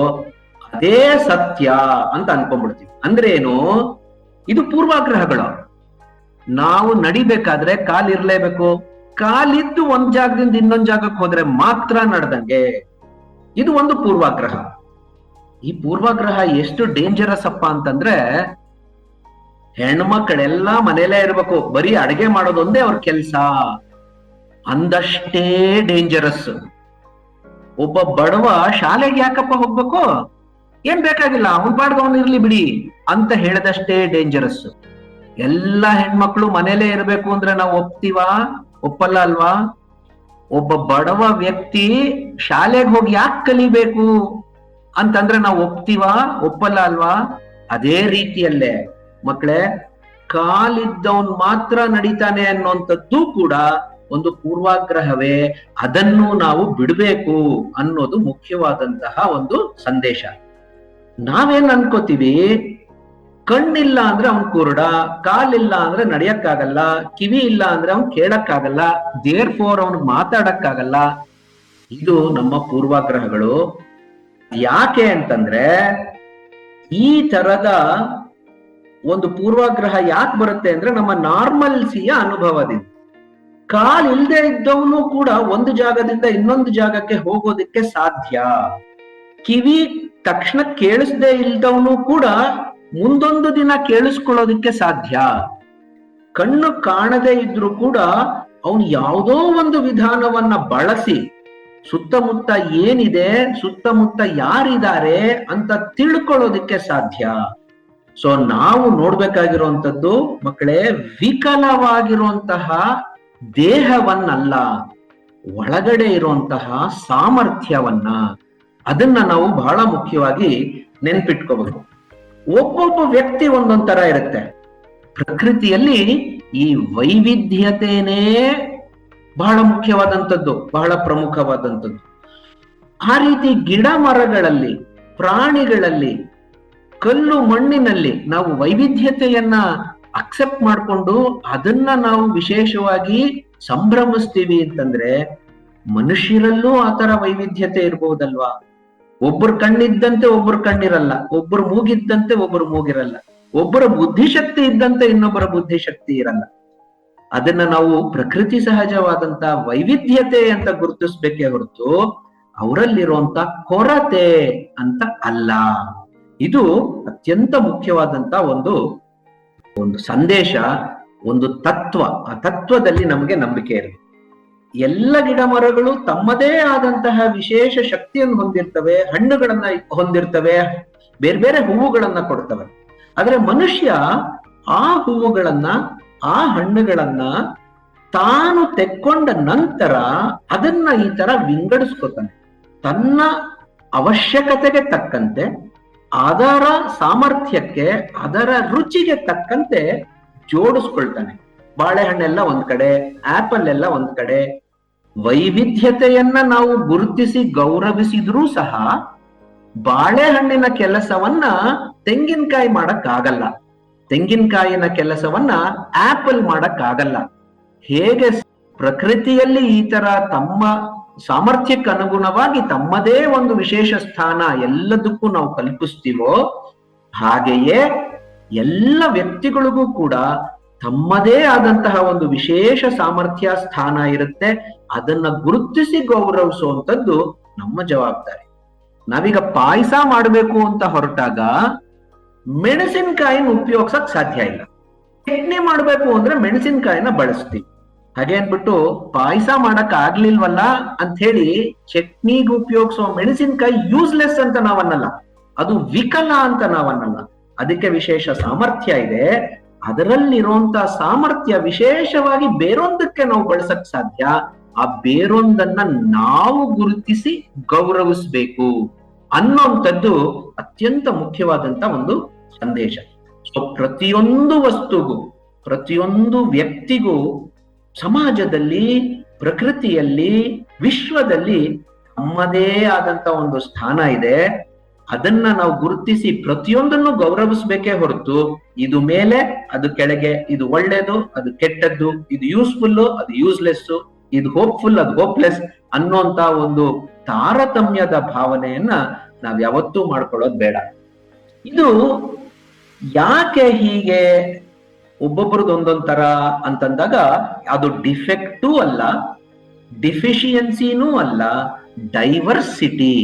Speaker 1: ಅದೇ ಸತ್ಯ ಅಂತ ಅನ್ಕೊಂಡ್ಬಿಡ್ತೀವಿ. ಅಂದ್ರೆ ಏನು? ಇದು ಪೂರ್ವಾಗ್ರಹಗಳು. ನಾವು ನಡಿಬೇಕಾದ್ರೆ ಕಾಲಿರ್ಲೇಬೇಕು. ಕಾಲಿದ್ದು ಒಂದ್ ಜಾಗದಿಂದ ಇನ್ನೊಂದ್ ಜಾಗಕ್ಕೆ ಹೋದ್ರೆ ಮಾತ್ರ ನಡೆದಂಗೆ. ಇದು ಒಂದು ಪೂರ್ವಾಗ್ರಹ. ಈ ಪೂರ್ವಾಗ್ರಹ ಎಷ್ಟು ಡೇಂಜರಸ್ ಅಪ್ಪ ಅಂತಂದ್ರೆ, ಹೆಣ್ಮಕ್ಳೆಲ್ಲ ಮನೇಲೇ ಇರ್ಬೇಕು, ಬರೀ ಅಡಿಗೆ ಮಾಡೋದೊಂದೇ ಅವ್ರ ಕೆಲ್ಸ ಅಂದಷ್ಟೇ ಡೇಂಜರಸ್. ಒಬ್ಬ ಬಡವ ಶಾಲೆಗೆ ಯಾಕಪ್ಪ ಹೋಗ್ಬೇಕು? ಏನ್ ಬೇಕಾಗಿಲ್ಲ, ಅವನ್ ಪಾಡ್ಗವನ್ ಇರ್ಲಿ ಬಿಡಿ ಅಂತ ಹೇಳಿದಷ್ಟೇ ಡೇಂಜರಸ್. ಎಲ್ಲ ಹೆಣ್ಮಕ್ಳು ಮನೇಲೇ ಇರ್ಬೇಕು ಅಂದ್ರೆ ನಾವು ಒಪ್ತೀವಾ? ಒಪ್ಪಲ್ಲ ಅಲ್ವಾ? ಒಬ್ಬ ಬಡವ ವ್ಯಕ್ತಿ ಶಾಲೆಗೆ ಹೋಗಿ ಯಾಕೆ ಕಲಿಬೇಕು ಅಂತಂದ್ರೆ ನಾವು ಒಪ್ತೀವಾ? ಒಪ್ಪಲ್ಲ ಅಲ್ವಾ? ಅದೇ ರೀತಿಯಲ್ಲೇ ಮಕ್ಕಳೇ, ಕಾಲಿದ್ದವನ್ ಮಾತ್ರ ನಡೀತಾನೆ ಅನ್ನೋಂಥದ್ದು ಕೂಡ ಒಂದು ಪೂರ್ವಾಗ್ರಹವೇ. ಅದನ್ನು ನಾವು ಬಿಡ್ಬೇಕು ಅನ್ನೋದು ಮುಖ್ಯವಾದಂತಹ ಒಂದು ಸಂದೇಶ. ನಾವೇನ್ ಅನ್ಕೋತೀವಿ? ಕಣ್ಣಿಲ್ಲ ಅಂದ್ರೆ ಅವ್ನ್ ಕುರುಡ, ಕಾಲಿಲ್ಲ ಅಂದ್ರೆ ನಡಿಯಕ್ಕಾಗಲ್ಲ, ಕಿವಿ ಇಲ್ಲ ಅಂದ್ರೆ ಅವ್ನ್ ಕೇಳಕ್ಕಾಗಲ್ಲ, ದೇರ್ ಫೋರ್ ಅವ್ನಿಗೆ ಮಾತಾಡಕ್ಕಾಗಲ್ಲ. ಇದು ನಮ್ಮ ಪೂರ್ವಾಗ್ರಹಗಳು. ಯಾಕೆ ಅಂತಂದ್ರೆ ಈ ತರದ ಒಂದು ಪೂರ್ವಾಗ್ರಹ ಯಾಕೆ ಬರುತ್ತೆ ಅಂದ್ರೆ ನಮ್ಮ ನಾರ್ಮಲ್ಸಿಯ ಅನುಭವದಿಂದ. ಕಾಲಿಲ್ದೆ ಇದ್ದವನು ಕೂಡ ಒಂದು ಜಾಗದಿಂದ ಇನ್ನೊಂದು ಜಾಗಕ್ಕೆ ಹೋಗೋದಕ್ಕೆ ಸಾಧ್ಯ. ಕಿವಿ ತಕ್ಷಣ ಕೇಳಿಸದೆ ಇಲ್ದವನು ಕೂಡ ಮುಂದೊಂದು ದಿನ ಕೇಳಿಸ್ಕೊಳ್ಳೋದಕ್ಕೆ ಸಾಧ್ಯ. ಕಣ್ಣು ಕಾಣದೇ ಇದ್ರೂ ಕೂಡ ಅವನು ಯಾವುದೋ ಒಂದು ವಿಧಾನವನ್ನ ಬಳಸಿ ಸುತ್ತಮುತ್ತ ಏನಿದೆ, ಸುತ್ತಮುತ್ತ ಯಾರಿದ್ದಾರೆ ಅಂತ ತಿಳ್ಕೊಳ್ಳೋದಕ್ಕೆ ಸಾಧ್ಯ. ಸೊ ನಾವು ನೋಡ್ಬೇಕಾಗಿರುವಂತದ್ದು ಮಕ್ಕಳೇ, ವಿಕಲವಾಗಿರುವಂತಹ ದೇಹವನ್ನಲ್ಲ, ಒಳಗಡೆ ಇರುವಂತಹ ಸಾಮರ್ಥ್ಯವನ್ನ. ಅದನ್ನ ನಾವು ಬಹಳ ಮುಖ್ಯವಾಗಿ ನೆನ್ಪಿಟ್ಕೋಬೇಕು. ಒಬ್ಬೊಬ್ಬ ವ್ಯಕ್ತಿ ಒಂದೊಂದ್ ತರ ಇರುತ್ತೆ. ಪ್ರಕೃತಿಯಲ್ಲಿ ಈ ವೈವಿಧ್ಯತೆನೇ ಬಹಳ ಮುಖ್ಯವಾದಂಥದ್ದು, ಬಹಳ ಪ್ರಮುಖವಾದಂಥದ್ದು. ಆ ರೀತಿ ಗಿಡ ಮರಗಳಲ್ಲಿ, ಪ್ರಾಣಿಗಳಲ್ಲಿ, ಕಲ್ಲು ಮಣ್ಣಿನಲ್ಲಿ ನಾವು ವೈವಿಧ್ಯತೆಯನ್ನ ಅಕ್ಸೆಪ್ಟ್ ಮಾಡಿಕೊಂಡು ಅದನ್ನ ನಾವು ವಿಶೇಷವಾಗಿ ಸಂಭ್ರಮಿಸ್ತೀವಿ ಅಂತಂದ್ರೆ, ಮನುಷ್ಯರಲ್ಲೂ ಆ ತರ ವೈವಿಧ್ಯತೆ ಇರ್ಬಹುದಲ್ವಾ? ಒಬ್ಬರು ಕಣ್ಣಿದ್ದಂತೆ ಒಬ್ಬರು ಕಣ್ಣಿರಲ್ಲ, ಒಬ್ಬರು ಮೂಗಿದ್ದಂತೆ ಒಬ್ಬರು ಮೂಗಿರಲ್ಲ, ಒಬ್ಬರ ಬುದ್ಧಿಶಕ್ತಿ ಇದ್ದಂತೆ ಇನ್ನೊಬ್ಬರ ಬುದ್ಧಿಶಕ್ತಿ ಇರಲ್ಲ. ಅದನ್ನ ನಾವು ಪ್ರಕೃತಿ ಸಹಜವಾದಂತ ವೈವಿಧ್ಯತೆ ಅಂತ ಗುರುತಿಸ್ಬೇಕೇ ಹೊರತು ಅವರಲ್ಲಿರುವಂತ ಕೊರತೆ ಅಂತ ಅಲ್ಲ. ಇದು ಅತ್ಯಂತ ಮುಖ್ಯವಾದಂತ ಒಂದು ಸಂದೇಶ, ಒಂದು ತತ್ವ. ಆ ತತ್ವದಲ್ಲಿ ನಮಗೆ ನಂಬಿಕೆ ಇರುತ್ತೆ. ಎಲ್ಲ ಗಿಡ ಮರಗಳು ತಮ್ಮದೇ ಆದಂತಹ ವಿಶೇಷ ಶಕ್ತಿಯನ್ನು ಹೊಂದಿರ್ತವೆ, ಹಣ್ಣುಗಳನ್ನ ಹೊಂದಿರ್ತವೆ, ಬೇರೆ ಬೇರೆ ಹೂವುಗಳನ್ನ ಕೊಡ್ತವೆ. ಆದ್ರೆ ಮನುಷ್ಯ ಆ ಹೂವುಗಳನ್ನ, ಆ ಹಣ್ಣುಗಳನ್ನ ತಾನು ತೆಕ್ಕೊಂಡ ನಂತರ ಅದನ್ನ ಈ ತರ ವಿಂಗಡಿಸ್ಕೊತಾನೆ. ತನ್ನ ಅವಶ್ಯಕತೆಗೆ ತಕ್ಕಂತೆ, ಅದರ ಸಾಮರ್ಥ್ಯಕ್ಕೆ, ಅದರ ರುಚಿಗೆ ತಕ್ಕಂತೆ ಜೋಡಿಸ್ಕೊಳ್ತಾನೆ. ಬಾಳೆಹಣ್ಣೆಲ್ಲ ಒಂದ್ ಕಡೆ, ಆಪಲ್ ಎಲ್ಲ ಒಂದ್ ಕಡೆ. ವೈವಿಧ್ಯತೆಯನ್ನ ನಾವು ಗುರುತಿಸಿ ಗೌರವಿಸಿದ್ರೂ ಸಹ ಬಾಳೆಹಣ್ಣಿನ ಕೆಲಸವನ್ನ ತೆಂಗಿನಕಾಯಿ ಮಾಡಕ್ಕಾಗಲ್ಲ, ತೆಂಗಿನಕಾಯಿನ ಕೆಲಸವನ್ನ ಆಪಲ್ ಮಾಡಕ್ಕಾಗಲ್ಲ. ಹೇಗೆ ಪ್ರಕೃತಿಯಲ್ಲಿ ಈ ತರ ತಮ್ಮ ಸಾಮರ್ಥ್ಯಕ್ಕೆ ಅನುಗುಣವಾಗಿ ತಮ್ಮದೇ ಒಂದು ವಿಶೇಷ ಸ್ಥಾನ ಎಲ್ಲದಕ್ಕೂ ನಾವು ಕಲ್ಪಿಸ್ತೀವೋ, ಹಾಗೆಯೇ ಎಲ್ಲ ವ್ಯಕ್ತಿಗಳಿಗೂ ಕೂಡ ತಮ್ಮದೇ ಆದಂತಹ ಒಂದು ವಿಶೇಷ ಸಾಮರ್ಥ್ಯ, ಸ್ಥಾನ ಇರುತ್ತೆ. ಅದನ್ನ ಗುರುತಿಸಿ ಗೌರವಿಸುವಂಥದ್ದು ನಮ್ಮ ಜವಾಬ್ದಾರಿ. ನಾವೀಗ ಪಾಯಸ ಮಾಡಬೇಕು ಅಂತ ಹೊರಟಾಗ ಮೆಣಸಿನಕಾಯಿನ ಉಪಯೋಗಿಸಕ್ ಸಾಧ್ಯ ಇಲ್ಲ. ಚಟ್ನಿ ಮಾಡ್ಬೇಕು ಅಂದ್ರೆ ಮೆಣಸಿನಕಾಯಿನ ಬಳಸ್ತೀವಿ. ಹಾಗೆ ಅನ್ಬಿಟ್ಟು ಪಾಯಸ ಮಾಡಕ್ ಆಗ್ಲಿಲ್ವಲ್ಲ ಅಂತ ಹೇಳಿ ಚಟ್ನಿಗೆ ಉಪಯೋಗಿಸುವ ಮೆಣಸಿನಕಾಯಿ ಯೂಸ್ಲೆಸ್ ಅಂತ ನಾವನ್ನಲ್ಲ, ಅದು ವಿಕಲ ಅಂತ ನಾವನ್ನಲ್ಲ. ಅದಕ್ಕೆ ವಿಶೇಷ ಸಾಮರ್ಥ್ಯ ಇದೆ. ಅದರಲ್ಲಿರುವಂತ ಸಾಮರ್ಥ್ಯ ವಿಶೇಷವಾಗಿ ಬೇರೊಂದಕ್ಕೆ ನಾವು ಬಳಸಕ್ ಸಾಧ್ಯ. ಆ ಬೇರೊಂದನ್ನ ನಾವು ಗುರುತಿಸಿ ಗೌರವಿಸ್ಬೇಕು ಅನ್ನೋಂಥದ್ದು ಅತ್ಯಂತ ಮುಖ್ಯವಾದಂತ ಒಂದು ಸಂದೇಶ. ಸೊ ಪ್ರತಿಯೊಂದು ವಸ್ತುಗೂ, ಪ್ರತಿಯೊಂದು ವ್ಯಕ್ತಿಗೂ ಸಮಾಜದಲ್ಲಿ, ಪ್ರಕೃತಿಯಲ್ಲಿ, ವಿಶ್ವದಲ್ಲಿ ತಮ್ಮದೇ ಆದಂತ ಒಂದು ಸ್ಥಾನ ಇದೆ. ಅದನ್ನ ನಾವು ಗುರುತಿಸಿ ಪ್ರತಿಯೊಂದನ್ನು ಗೌರವಿಸ್ಬೇಕೇ ಹೊರತು ಇದು ಮೇಲೆ ಅದು ಕೆಳಗೆ, ಇದು ಒಳ್ಳೇದು ಅದು ಕೆಟ್ಟದ್ದು, ಇದು ಯೂಸ್ಫುಲ್ ಅದು ಯೂಸ್ಲೆಸ್, ಇದು ಹೋಪ್ಫುಲ್ ಅದು ಹೋಪ್ಲೆಸ್ ಅನ್ನೋಂತ ಒಂದು ತಾರತಮ್ಯದ ಭಾವನೆಯನ್ನ ನಾವ್ ಯಾವತ್ತೂ ಮಾಡ್ಕೊಳ್ಳೋದು ಬೇಡ. ಇದು ಯಾಕೆ ಹೀಗೆ ಒಬ್ಬೊಬ್ರದ್ದು ಒಂದೊಂದ್ ತರ ಅಂತಂದಾಗ ಅದು ಡಿಫೆಕ್ಟೂ ಅಲ್ಲ, ಡಿಫಿಷಿಯನ್ಸಿನೂ ಅಲ್ಲ, ಡೈವರ್ಸಿಟಿ.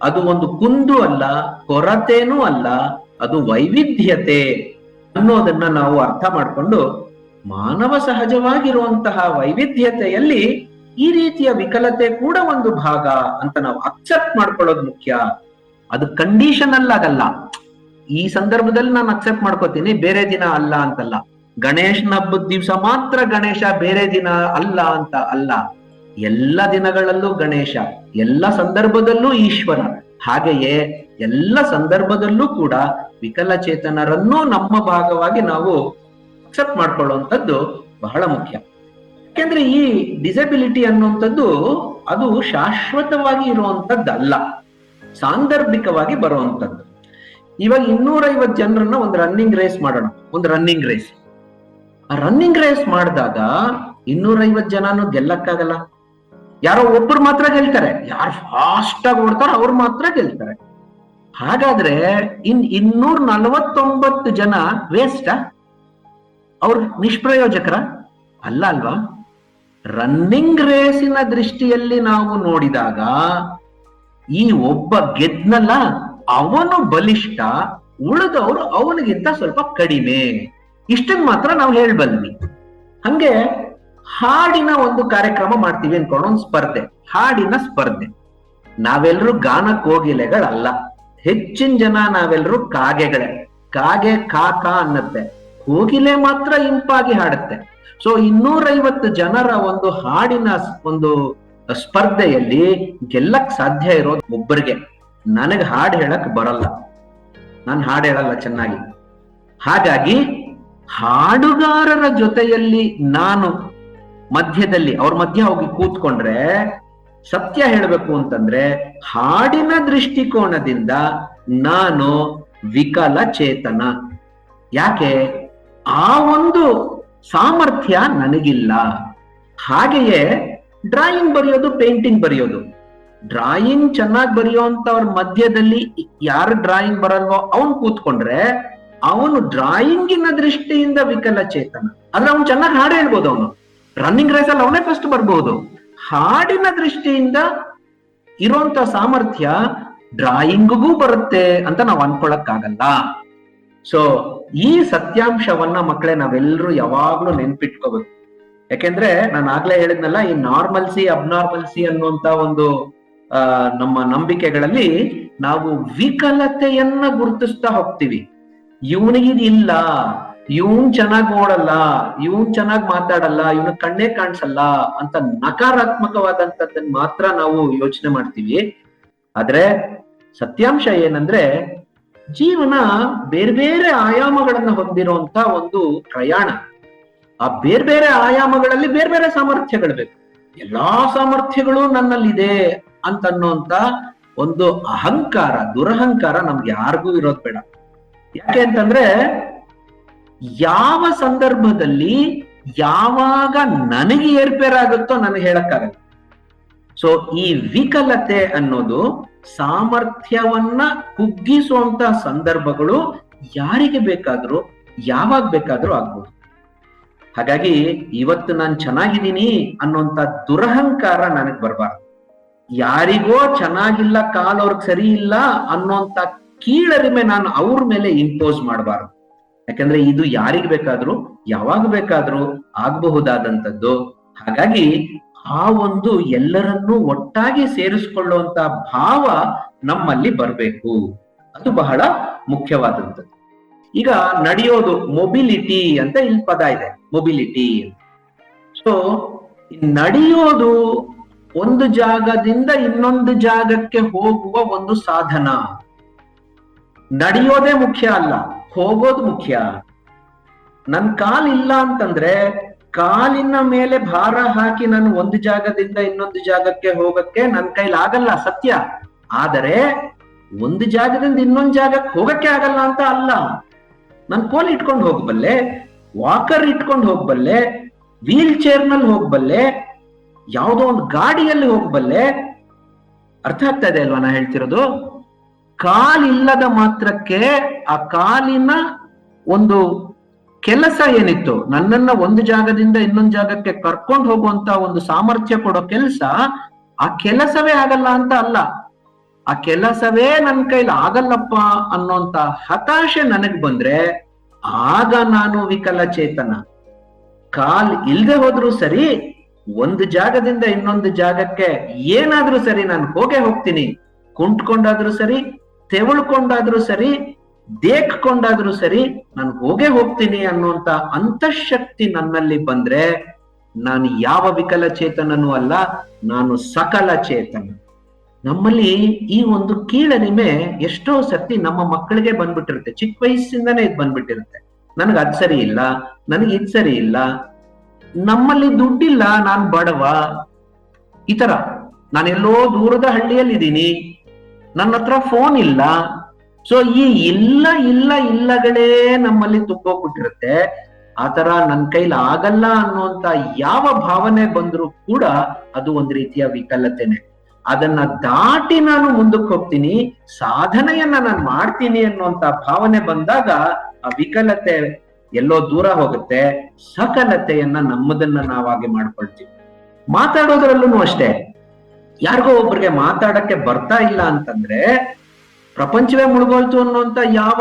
Speaker 1: ಅದು ಒಂದು ಕುಂದು ಅಲ್ಲ, ಕೊರತೆನೂ ಅಲ್ಲ, ಅದು ವೈವಿಧ್ಯತೆ ಅನ್ನೋದನ್ನ ನಾವು ಅರ್ಥ ಮಾಡ್ಕೊಂಡು ಮಾನವ ಸಹಜವಾಗಿರುವಂತಹ ವೈವಿಧ್ಯತೆಯಲ್ಲಿ ಈ ರೀತಿಯ ವಿಕಲತೆ ಕೂಡ ಒಂದು ಭಾಗ ಅಂತ ನಾವು ಅಕ್ಸೆಪ್ಟ್ ಮಾಡ್ಕೊಳ್ಳೋದು ಮುಖ್ಯ. ಅದು ಕಂಡೀಷನಲ್ ಆಗಲ್ಲ. ಈ ಸಂದರ್ಭದಲ್ಲಿ ನಾನು ಅಕ್ಸೆಪ್ಟ್ ಮಾಡ್ಕೋತೀನಿ, ಬೇರೆ ದಿನ ಅಲ್ಲ ಅಂತಲ್ಲ. ಗಣೇಶನ ಹಬ್ಬದ ದಿವಸ ಮಾತ್ರ ಗಣೇಶ, ಬೇರೆ ದಿನ ಅಲ್ಲ ಅಂತ ಅಲ್ಲ. ಎಲ್ಲ ದಿನಗಳಲ್ಲೂ ಗಣೇಶ, ಎಲ್ಲ ಸಂದರ್ಭದಲ್ಲೂ ಈಶ್ವರ. ಹಾಗೆಯೇ ಎಲ್ಲ ಸಂದರ್ಭದಲ್ಲೂ ಕೂಡ ವಿಕಲಚೇತನರನ್ನೂ ನಮ್ಮ ಭಾಗವಾಗಿ ನಾವು ಅಕ್ಸೆಪ್ಟ್ ಮಾಡ್ಕೊಳ್ಳುವಂಥದ್ದು ಬಹಳ ಮುಖ್ಯ. ಯಾಕೆಂದ್ರೆ ಈ ಡಿಸಬಿಲಿಟಿ ಅನ್ನುವಂಥದ್ದು ಅದು ಶಾಶ್ವತವಾಗಿ ಇರುವಂತದ್ದಲ್ಲ, ಸಾಂದರ್ಭಿಕವಾಗಿ ಬರುವಂತದ್ದು. ಇವಾಗ 250 ಜನರನ್ನ ಒಂದು ರನ್ನಿಂಗ್ ರೇಸ್ ಮಾಡೋಣ, ಒಂದು ರನ್ನಿಂಗ್ ರೇಸ್. ಆ ರನ್ನಿಂಗ್ ರೇಸ್ ಮಾಡಿದಾಗ 250 ಜನನು ಗೆಲ್ಲಕ್ಕಾಗಲ್ಲ. ಯಾರೋ ಒಬ್ರು ಮಾತ್ರ ಗೆಲ್ತಾರೆ. ಯಾರು ಫಾಸ್ಟ್ ಆಗಿ ಓಡ್ತಾರೋ ಅವ್ರು ಮಾತ್ರ ಗೆಲ್ತಾರೆ. ಹಾಗಾದ್ರೆ 249 ಜನ ವೇಸ್ಟಾ? ಅವ್ರು ನಿಷ್ಪ್ರಯೋಜಕರ ಅಲ್ಲ ಅಲ್ವಾ? ರನ್ನಿಂಗ್ ರೇಸಿನ ದೃಷ್ಟಿಯಲ್ಲಿ ನಾವು ನೋಡಿದಾಗ ಈ ಒಬ್ಬ ಗೆದ್ನಲ್ಲ, ಅವನು ಬಲಿಷ್ಠ, ಉಳಿದವರು ಅವನಿಗಿಂತ ಸ್ವಲ್ಪ ಕಡಿಮೆ. ಇಷ್ಟನ್ ಮಾತ್ರ ನಾವು ಹೇಳ್ಬಲ್ವಿ. ಹಂಗೆ ಹಾಡಿನ ಒಂದು ಕಾರ್ಯಕ್ರಮ ಮಾಡ್ತೀವಿ ಅನ್ಕೊಂಡು, ಒಂದು ಸ್ಪರ್ಧೆ, ಹಾಡಿನ ಸ್ಪರ್ಧೆ. ನಾವೆಲ್ಲರೂ ಗಾನ ಕೋಗಿಲೆಗಳಲ್ಲ, ಹೆಚ್ಚಿನ ಜನ ನಾವೆಲ್ಲರೂ ಕಾಗೆಗಳೇ. ಕಾಗೆ ಕಾ ಕಾ ಅನ್ನತ್ತೆ, ಕೋಗಿಲೆ ಮಾತ್ರ ಇಂಪಾಗಿ ಹಾಡುತ್ತೆ. ಸೊ 250 ಜನರ ಒಂದು ಹಾಡಿನ ಒಂದು ಸ್ಪರ್ಧೆಯಲ್ಲಿ ಗೆಲ್ಲಕ್ ಸಾಧ್ಯ ಇರೋದು ಒಬ್ಬರಿಗೆ. ನನಗ್ ಹಾಡು ಹೇಳಕ್ ಬರಲ್ಲ, ನಾನು ಹಾಡು ಹೇಳಲ್ಲ ಚೆನ್ನಾಗಿ. ಹಾಗಾಗಿ ಹಾಡುಗಾರರ ಜೊತೆಯಲ್ಲಿ ನಾನು ಮಧ್ಯದಲ್ಲಿ ಅವ್ರ ಮಧ್ಯ ಹೋಗಿ ಕೂತ್ಕೊಂಡ್ರೆ, ಸತ್ಯ ಹೇಳಬೇಕು ಅಂತಂದ್ರೆ ಹಾಡಿನ ದೃಷ್ಟಿಕೋನದಿಂದ ನಾನು ವಿಕಲಚೇತನ. ಯಾಕೆ? ಆ ಒಂದು ಸಾಮರ್ಥ್ಯ ನನಗಿಲ್ಲ. ಹಾಗೆಯೇ ಡ್ರಾಯಿಂಗ್ ಬರೆಯೋದು, ಪೇಂಟಿಂಗ್ ಬರೆಯೋದು, ಡ್ರಾಯಿಂಗ್ ಚೆನ್ನಾಗಿ ಬರೆಯೋಂತವ್ರ ಮಧ್ಯದಲ್ಲಿ ಯಾರು ಡ್ರಾಯಿಂಗ್ ಬರಲ್ವೋ ಅವನ್ ಕೂತ್ಕೊಂಡ್ರೆ ಅವನು ಡ್ರಾಯಿಂಗಿನ ದೃಷ್ಟಿಯಿಂದ ವಿಕಲಚೇತನ. ಆದ್ರೆ ಅವ್ನು ಚೆನ್ನಾಗಿ ಹಾಡು ಹೇಳ್ಬೋದು, ಅವನು ರನ್ನಿಂಗ್ ರೇಸ್ ಅಲ್ಲಿ ಅವನೇ ಫಸ್ಟ್ ಬರ್ಬಹುದು. ಹಾಡಿನ ದೃಷ್ಟಿಯಿಂದ ಇರುವಂತ ಸಾಮರ್ಥ್ಯ ಡ್ರಾಯಿಂಗ್ಗೂ ಬರುತ್ತೆ ಅಂತ ನಾವು ಅನ್ಕೊಳಕ್ಕಾಗಲ್ಲ. ಸೊ ಈ ಸತ್ಯಾಂಶವನ್ನ ಮಕ್ಕಳೇ ನಾವೆಲ್ಲರೂ ಯಾವಾಗ್ಲೂ ನೆನ್ಪಿಟ್ಕೋಬೇಕು. ಯಾಕೆಂದ್ರೆ ನಾನು ಆಗ್ಲೇ ಹೇಳಿದ್ನಲ್ಲ, ಈ ನಾರ್ಮಲ್ಸಿ ಅಬ್ನಾರ್ಮಲ್ಸಿ ಅನ್ನುವಂತ ಒಂದು ನಮ್ಮ ನಂಬಿಕೆಗಳಲ್ಲಿ ನಾವು ವಿಕಲತೆಯನ್ನ ಗುರುತಿಸ್ತಾ ಹೋಗ್ತೀವಿ. ಇವನಿಗಿದಿಲ್ಲ, ಇವನ್ ಚೆನ್ನಾಗ್ ಓಡಲ್ಲ, ಇವನ್ ಚೆನ್ನಾಗ್ ಮಾತಾಡಲ್ಲ, ಇವನ ಕಣ್ಣೇ ಕಾಣಿಸಲ್ಲ ಅಂತ ನಕಾರಾತ್ಮಕವಾದಂತದ್ದನ್ನ ಮಾತ್ರ ನಾವು ಯೋಚನೆ ಮಾಡ್ತೀವಿ. ಆದ್ರೆ ಸತ್ಯಾಂಶ ಏನಂದ್ರೆ, ಜೀವನ ಬೇರೆ ಬೇರೆ ಆಯಾಮಗಳನ್ನ ಹೊಂದಿರುವಂತ ಒಂದು ಪ್ರಯಾಣ. ಆ ಬೇರೆ ಬೇರೆ ಆಯಾಮಗಳಲ್ಲಿ ಬೇರೆ ಬೇರೆ ಸಾಮರ್ಥ್ಯಗಳು ಬೇಕು. ಎಲ್ಲಾ ಸಾಮರ್ಥ್ಯಗಳು ನನ್ನಲ್ಲಿದೆ ಅಂತನ್ನುವಂತ ಒಂದು ಅಹಂಕಾರ, ದುರಹಂಕಾರ ನಮ್ಗೆ ಯಾರಿಗೂ ಇರೋದ್ ಬೇಡ. ಯಾಕೆ ಅಂತಂದ್ರೆ ಯಾವ ಸಂದರ್ಭದಲ್ಲಿ ಯಾವಾಗ ನನಗೆ ಏರ್ಪೇರಾಗುತ್ತೋ ನನಗೆ ಹೇಳಕ್ಕಾಗಲ್ಲ. ಸೊ ಈ ವಿಕಲತೆ ಅನ್ನೋದು ಸಾಮರ್ಥ್ಯವನ್ನ ಕುಗ್ಗಿಸುವಂತ ಸಂದರ್ಭಗಳು ಯಾರಿಗೆ ಬೇಕಾದ್ರೂ ಯಾವಾಗ ಬೇಕಾದ್ರೂ ಆಗ್ಬೋದು. ಹಾಗಾಗಿ ಇವತ್ತು ನಾನು ಚೆನ್ನಾಗಿದ್ದೀನಿ ಅನ್ನೋಂತ ದುರಹಂಕಾರ ನನಗ್ ಬರಬಾರ್ದು. ಯಾರಿಗೋ ಚೆನ್ನಾಗಿಲ್ಲ, ಕಾಲ್ ಅವ್ರಿಗೆ ಸರಿ ಇಲ್ಲ ಅನ್ನೋಂತ ಕೀಳರಿಮೆ ನಾನು ಅವ್ರ ಮೇಲೆ ಇಂಪೋಸ್ ಮಾಡಬಾರ್ದು. ಯಾಕಂದ್ರೆ ಇದು ಯಾರಿಗ್ ಬೇಕಾದ್ರೂ ಯಾವಾಗ ಬೇಕಾದ್ರೂ ಆಗಬಹುದಾದಂಥದ್ದು. ಹಾಗಾಗಿ ಆ ಒಂದು ಎಲ್ಲರನ್ನೂ ಒಟ್ಟಾಗಿ ಸೇರಿಸ್ಕೊಳ್ಳುವಂತ ಭಾವ ನಮ್ಮಲ್ಲಿ ಬರಬೇಕು. ಅದು ಬಹಳ ಮುಖ್ಯವಾದಂಥದ್ದು. ಈಗ ನಡೆಯೋದು, ಮೊಬಿಲಿಟಿ ಅಂತ ಇಲ್ಲಿ ಪದ ಇದೆ, ಮೊಬಿಲಿಟಿ. ಸೊ ನಡೆಯೋದು ಒಂದು ಜಾಗದಿಂದ ಇನ್ನೊಂದು ಜಾಗಕ್ಕೆ ಹೋಗುವ ಒಂದು ಸಾಧನ. ನಡೆಯೋದೇ ಮುಖ್ಯ ಅಲ್ಲ, ಹೋಗೋದು ಮುಖ್ಯ. ನನ್ ಕಾಲಿಲ್ಲ ಅಂತಂದ್ರೆ ಕಾಲಿನ ಮೇಲೆ ಭಾರ ಹಾಕಿ ನಾನು ಒಂದು ಜಾಗದಿಂದ ಇನ್ನೊಂದು ಜಾಗಕ್ಕೆ ಹೋಗಕ್ಕೆ ನನ್ ಕೈಲಿ ಆಗಲ್ಲ, ಸತ್ಯ. ಆದರೆ ಒಂದು ಜಾಗದಿಂದ ಇನ್ನೊಂದು ಜಾಗಕ್ಕೆ ಹೋಗಕ್ಕೆ ಆಗಲ್ಲ ಅಂತ ಅಲ್ಲ. ನಾನು ಕೋಲ್ ಇಟ್ಕೊಂಡು ಹೋಗ್ಬಲ್ಲೆ, ವಾಕರ್ ಇಟ್ಕೊಂಡು ಹೋಗ್ಬಲ್ಲೆ, ವೀಲ್ ಚೇರ್ ನಲ್ಲಿ ಹೋಗ್ಬಲ್ಲೆ, ಯಾವುದೋ ಒಂದು ಗಾಡಿಯಲ್ಲಿ ಹೋಗ್ಬಲ್ಲೆ. ಅರ್ಥ ಆಗ್ತಾ ಇದೆ ಅಲ್ವಾ ನಾ ಹೇಳ್ತಿರೋದು? ಕಾಲಿಲ್ಲದ ಮಾತ್ರಕ್ಕೆ ಆ ಕಾಲಿನ ಒಂದು ಕೆಲಸ ಏನಿತ್ತು, ನನ್ನನ್ನ ಒಂದು ಜಾಗದಿಂದ ಇನ್ನೊಂದು ಜಾಗಕ್ಕೆ ಕರ್ಕೊಂಡು ಹೋಗುವಂತ ಒಂದು ಸಾಮರ್ಥ್ಯ ಕೊಡೋ ಕೆಲಸ, ಆ ಕೆಲಸವೇ ಆಗಲ್ಲ ಅಂತ ಅಲ್ಲ. ಆ ಕೆಲಸವೇ ನನ್ನ ಕೈಲಿ ಆಗಲ್ಲಪ್ಪ ಅನ್ನೋಂತ ಹತಾಶೆ ನನಗ್ ಬಂದ್ರೆ ಆಗ ನಾನು ವಿಕಲಚೇತನ. ಕಾಲ್ ಇಲ್ದೆ ಹೋದ್ರು ಸರಿ, ಒಂದು ಜಾಗದಿಂದ ಇನ್ನೊಂದು ಜಾಗಕ್ಕೆ ಏನಾದ್ರೂ ಸರಿ ನಾನು ಹೋಗೇ ಹೋಗ್ತೀನಿ. ಕುಂಟ್ಕೊಂಡಾದ್ರೂ ಸರಿ, ತೆವಳ್ಕೊಂಡಾದ್ರೂ ಸರಿ, ದೇಖ್ಕೊಂಡಾದ್ರೂ ಸರಿ, ನಾನು ಹೋಗೇ ಹೋಗ್ತೀನಿ ಅನ್ನುವಂತ ಅಂತಃಶಕ್ತಿ ನನ್ನಲ್ಲಿ ಬಂದ್ರೆ ನಾನು ಯಾವ ವಿಕಲಚೇತನನೂ ಅಲ್ಲ, ನಾನು ಸಕಲ ಚೇತನ. ನಮ್ಮಲ್ಲಿ ಈ ಒಂದು ಕೀಳರಿಮೆ ಎಷ್ಟೋ ಸರ್ತಿ ನಮ್ಮ ಮಕ್ಕಳಿಗೆ ಬಂದ್ಬಿಟ್ಟಿರುತ್ತೆ, ಚಿಕ್ಕ ವಯಸ್ಸಿಂದಾನೇ ಇದು ಬಂದ್ಬಿಟ್ಟಿರುತ್ತೆ. ನನಗೆ ಅದ್ ಸರಿ ಇಲ್ಲ, ನನಗೆ ಇದ್ ಸರಿ ಇಲ್ಲ, ನಮ್ಮಲ್ಲಿ ದುಡ್ಡಿಲ್ಲ, ನಾನ್ ಬಡವ, ಈ ತರ, ನಾನೆಲ್ಲೋ ದೂರದ ಹಳ್ಳಿಯಲ್ಲಿದ್ದೀನಿ, ನನ್ನ ಹತ್ರ ಫೋನ್ ಇಲ್ಲ. ಸೊ ಈ ಇಲ್ಲಗಳೇ ನಮ್ಮಲ್ಲಿ ತುಂಬೋಗ್ಬಿಟ್ಟಿರುತ್ತೆ. ಆತರ ನನ್ನ ಕೈಲಿ ಆಗಲ್ಲ ಅನ್ನುವಂತ ಯಾವ ಭಾವನೆ ಬಂದ್ರೂ ಕೂಡ ಅದು ಒಂದು ರೀತಿಯ ವಿಕಲತೆನೆ. ಅದನ್ನ ದಾಟಿ ನಾನು ಮುಂದಕ್ಕೆ ಹೋಗ್ತೀನಿ, ಸಾಧನೆಯನ್ನ ನಾನು ಮಾಡ್ತೀನಿ ಅನ್ನುವಂತ ಭಾವನೆ ಬಂದಾಗ ಆ ವಿಕಲತೆ ಎಲ್ಲೋ ದೂರ ಹೋಗುತ್ತೆ, ಸಕಲತೆಯನ್ನ ನಮ್ಮದನ್ನ ನಾವಾಗಿ ಮಾಡ್ಕೊಳ್ತೀವಿ. ಮಾತಾಡೋದ್ರಲ್ಲೂ ಅಷ್ಟೇ, ಯಾರಿಗೋ ಒಬ್ರಿಗೆ ಮಾತಾಡಕ್ಕೆ ಬರ್ತಾ ಇಲ್ಲ ಅಂತಂದ್ರೆ ಪ್ರಪಂಚವೇ ಮುಳುಗೋಯ್ತು ಅನ್ನುವಂತ ಯಾವ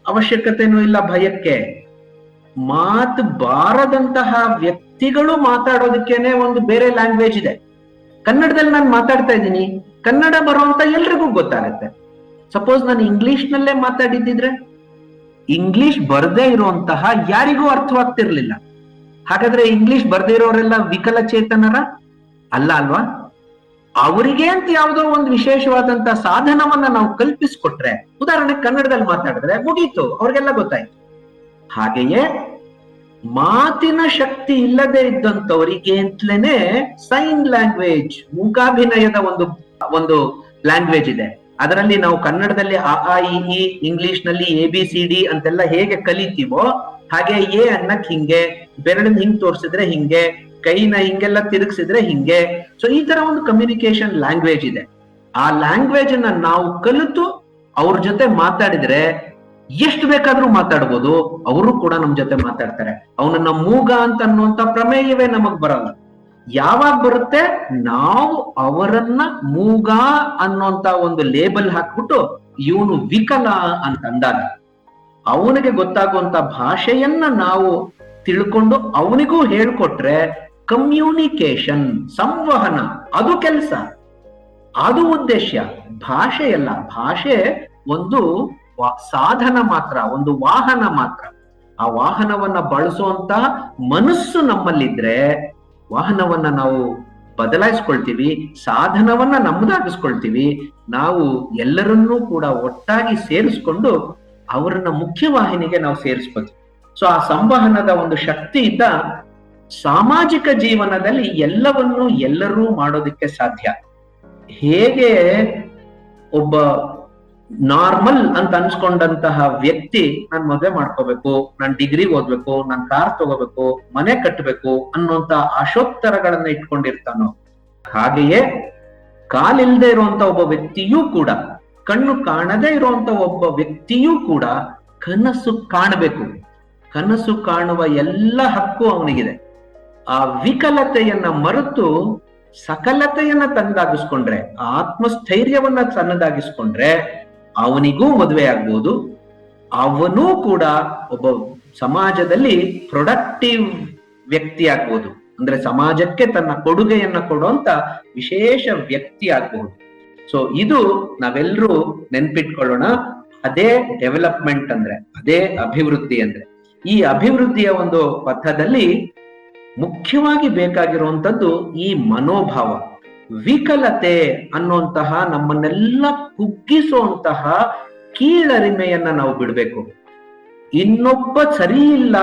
Speaker 1: ಅವಶ್ಯಕತೆನೂ ಇಲ್ಲ ಭಯಕ್ಕೆ. ಮಾತು ಬಾರದಂತಹ ವ್ಯಕ್ತಿಗಳು ಮಾತಾಡೋದಕ್ಕೇನೆ ಒಂದು ಬೇರೆ ಲ್ಯಾಂಗ್ವೇಜ್ ಇದೆ. ಕನ್ನಡದಲ್ಲಿ ನಾನು ಮಾತಾಡ್ತಾ ಇದ್ದೀನಿ, ಕನ್ನಡ ಬರುವಂತ ಎಲ್ರಿಗೂ ಗೊತ್ತಾಗತ್ತೆ. ಸಪೋಸ್ ನಾನು ಇಂಗ್ಲಿಷ್ ನಲ್ಲೇ ಮಾತಾಡಿದ್ದಿದ್ರೆ ಇಂಗ್ಲಿಷ್ ಬರ್ದೇ ಇರುವಂತಹ ಯಾರಿಗೂ ಅರ್ಥವಾಗ್ತಿರ್ಲಿಲ್ಲ. ಹಾಗಾದ್ರೆ ಇಂಗ್ಲಿಷ್ ಬರ್ದೇ ಇರೋರೆಲ್ಲ ವಿಕಲಚೇತನರ ಅಲ್ಲ ಅಲ್ವಾ? ಅವರಿಗೆ ಅಂತ ಯಾವುದೋ ಒಂದು ವಿಶೇಷವಾದಂತ ಸಾಧನವನ್ನ ನಾವು ಕಲ್ಪಿಸ್ಕೊಟ್ರೆ, ಉದಾಹರಣೆ ಕನ್ನಡದಲ್ಲಿ ಮಾತಾಡಿದ್ರೆ ಮುಗೀತು, ಅವ್ರಿಗೆಲ್ಲ ಗೊತ್ತಾಯ್ತು. ಹಾಗೆಯೇ ಮಾತಿನ ಶಕ್ತಿ ಇಲ್ಲದೆ ಇದ್ದಂಥವರಿಗೆ ಅಂತಲೇನೆ ಸೈನ್ ಲ್ಯಾಂಗ್ವೇಜ್, ಮೂಕಾಭಿನಯದ ಒಂದು ಲ್ಯಾಂಗ್ವೇಜ್ ಇದೆ. ಅದರಲ್ಲಿ ನಾವು ಕನ್ನಡದಲ್ಲಿ ಅ ಆ ಇ ಈ, ಇಂಗ್ಲಿಷ್ ನಲ್ಲಿ ABCD ಅಂತೆಲ್ಲ ಹೇಗೆ ಕಲಿತೀವೋ ಹಾಗೆ ಎ ಅನ್ನಕ್ ಹಿಂಗೆ, ಬೆರಳನ್ನ ಹಿಂಗ್ ತೋರಿಸಿದ್ರೆ ಹಿಂಗೆ, ಕೈನ ಹಿಂಗೆಲ್ಲ ತಿರುಗಿಸಿದ್ರೆ ಹಿಂಗೆ. ಸೊ ಈ ತರ ಒಂದು ಕಮ್ಯುನಿಕೇಶನ್ ಲ್ಯಾಂಗ್ವೇಜ್ ಇದೆ. ಆ ಲ್ಯಾಂಗ್ವೇಜ್ ಅನ್ನ ನಾವು ಕಲಿತು ಅವ್ರ ಜೊತೆ ಮಾತಾಡಿದ್ರೆ ಎಷ್ಟು ಬೇಕಾದ್ರೂ ಮಾತಾಡ್ಬೋದು, ಅವರು ಕೂಡ ನಮ್ ಜೊತೆ ಮಾತಾಡ್ತಾರೆ. ಅವನನ್ನ ಮೂಗ ಅಂತ ಅನ್ನುವಂತ ಪ್ರಮೇಯವೇ ನಮಗ್ ಬರಲ್ಲ. ಯಾವಾಗ ಬರುತ್ತೆ, ನಾವು ಅವರನ್ನ ಮೂಗ ಅನ್ನೋಂತ ಒಂದು ಲೇಬಲ್ ಹಾಕ್ಬಿಟ್ಟು ಇವನು ವಿಕಲ ಅಂತ ಅಂದಾಗ ಅವನಿಗೆ ಗೊತ್ತಾಗುವಂತ ಭಾಷೆಯನ್ನ ನಾವು ತಿಳ್ಕೊಂಡು ಅವನಿಗೂ ಹೇಳ್ಕೊಟ್ರೆ ಕಮ್ಯುನಿಕೇಶನ್, ಸಂವಹನ, ಅದು ಕೆಲಸ, ಅದು ಉದ್ದೇಶ. ಭಾಷೆಯಲ್ಲ, ಭಾಷೆ ಒಂದು ಸಾಧನ ಮಾತ್ರ, ಒಂದು ವಾಹನ ಮಾತ್ರ. ಆ ವಾಹನವನ್ನ ಬಳಸುವಂತ ಮನಸ್ಸು ನಮ್ಮಲ್ಲಿದ್ರೆ ವಾಹನವನ್ನ ನಾವು ಬದಲಾಯಿಸ್ಕೊಳ್ತೀವಿ, ಸಾಧನವನ್ನ ನಮ್ಮದಾಗಿಸ್ಕೊಳ್ತೀವಿ. ನಾವು ಎಲ್ಲರನ್ನೂ ಕೂಡ ಒಟ್ಟಾಗಿ ಸೇರಿಸ್ಕೊಂಡು ಅವರನ್ನ ಮುಖ್ಯವಾಹಿನಿಗೆ ನಾವು ಸೇರಿಸ್ಕೊಳ್ತೀವಿ. ಸೊ ಆ ಸಂವಹನದ ಒಂದು ಶಕ್ತಿಯಿಂದ ಸಾಮಾಜಿಕ ಜೀವನದಲ್ಲಿ ಎಲ್ಲವನ್ನೂ ಎಲ್ಲರೂ ಮಾಡೋದಕ್ಕೆ ಸಾಧ್ಯ. ಹೇಗೆ ಒಬ್ಬ ನಾರ್ಮಲ್ ಅಂತ ಅನ್ಸ್ಕೊಂಡಂತಹ ವ್ಯಕ್ತಿ ನಾನ್ ಮದುವೆ ಮಾಡ್ಕೋಬೇಕು, ನಾನ್ ಡಿಗ್ರಿ ಓದ್ಬೇಕು, ನಾನ್ ಕಾರ್ ತಗೋಬೇಕು, ಮನೆ ಕಟ್ಟಬೇಕು ಅನ್ನುವಂತ ಆಶೋತ್ತರಗಳನ್ನ ಇಟ್ಕೊಂಡಿರ್ತಾನೋ, ಹಾಗೆಯೇ ಕಾಲಿಲ್ದೇ ಇರುವಂತ ಒಬ್ಬ ವ್ಯಕ್ತಿಯೂ ಕೂಡ, ಕಣ್ಣು ಕಾಣದೇ ಇರುವಂತ ಒಬ್ಬ ವ್ಯಕ್ತಿಯೂ ಕೂಡ ಕನಸು ಕಾಣಬೇಕು. ಕನಸು ಕಾಣುವ ಎಲ್ಲ ಹಕ್ಕು ಅವನಿಗಿದೆ. ಆ ವಿಕಲತೆಯನ್ನ ಮರೆತು ಸಕಲತೆಯನ್ನ ತನ್ನದಾಗಿಸ್ಕೊಂಡ್ರೆ, ಆತ್ಮಸ್ಥೈರ್ಯವನ್ನ ತನ್ನದಾಗಿಸ್ಕೊಂಡ್ರೆ ಅವನಿಗೂ ಮದುವೆ ಆಗ್ಬೋದು, ಅವನೂ ಕೂಡ ಒಬ್ಬ ಸಮಾಜದಲ್ಲಿ ಪ್ರೊಡಕ್ಟಿವ್ ವ್ಯಕ್ತಿ ಆಗ್ಬೋದು. ಅಂದ್ರೆ ಸಮಾಜಕ್ಕೆ ತನ್ನ ಕೊಡುಗೆಯನ್ನ ಕೊಡುವಂತ ವಿಶೇಷ ವ್ಯಕ್ತಿ ಆಗ್ಬಹುದು. ಸೊ ಇದು ನಾವೆಲ್ಲರೂ ನೆನ್ಪಿಟ್ಕೊಳ್ಳೋಣ. ಅದೇ ಡೆವಲಪ್ಮೆಂಟ್ ಅಂದ್ರೆ, ಅದೇ ಅಭಿವೃದ್ಧಿ ಅಂದ್ರೆ. ಈ ಅಭಿವೃದ್ಧಿಯ ಒಂದು ಪಥದಲ್ಲಿ ಮುಖ್ಯವಾಗಿ ಬೇಕಾಗಿರುವಂತದ್ದು ಈ ಮನೋಭಾವ. ವಿಕಲತೆ ಅನ್ನುವಂತಹ ನಮ್ಮನ್ನೆಲ್ಲ ಕುಗ್ಗಿಸುವಂತಹ ಕೀಳರಿಮೆಯನ್ನ ನಾವು ಬಿಡ್ಬೇಕು. ಇನ್ನೊಬ್ಬ ಸರಿ ಇಲ್ಲ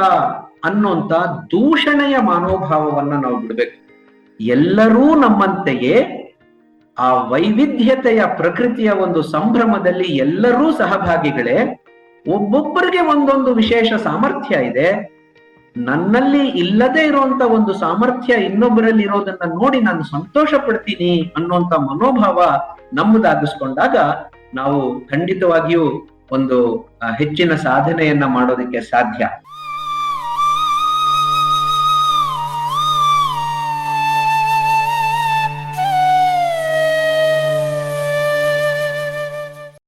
Speaker 1: ಅನ್ನೋಂತ ದೂಷಣೆಯ ಮನೋಭಾವವನ್ನ ನಾವು ಬಿಡ್ಬೇಕು. ಎಲ್ಲರೂ ನಮ್ಮಂತೆಯೇ ಆ ವೈವಿಧ್ಯತೆಯ ಪ್ರಕೃತಿಯ ಒಂದು ಸಂಭ್ರಮದಲ್ಲಿ ಎಲ್ಲರೂ ಸಹಭಾಗಿಗಳೇ. ಒಬ್ಬೊಬ್ಬರಿಗೆ ಒಂದೊಂದು ವಿಶೇಷ ಸಾಮರ್ಥ್ಯ ಇದೆ. ನನ್ನಲ್ಲಿ ಇಲ್ಲದೆ ಇರುವಂತ ಒಂದು ಸಾಮರ್ಥ್ಯ ಇನ್ನೊಬ್ಬರಲ್ಲಿ ಇರೋದನ್ನ ನೋಡಿ ನಾನು ಸಂತೋಷ ಪಡ್ತೀನಿ ಅನ್ನುವಂತ ಮನೋಭಾವ ನಮ್ಮದಾಗಿಸ್ಕೊಂಡಾಗ ನಾವು ಖಂಡಿತವಾಗಿಯೂ ಒಂದು ಹೆಚ್ಚಿನ ಸಾಧನೆಯನ್ನ ಮಾಡೋದಕ್ಕೆ ಸಾಧ್ಯ.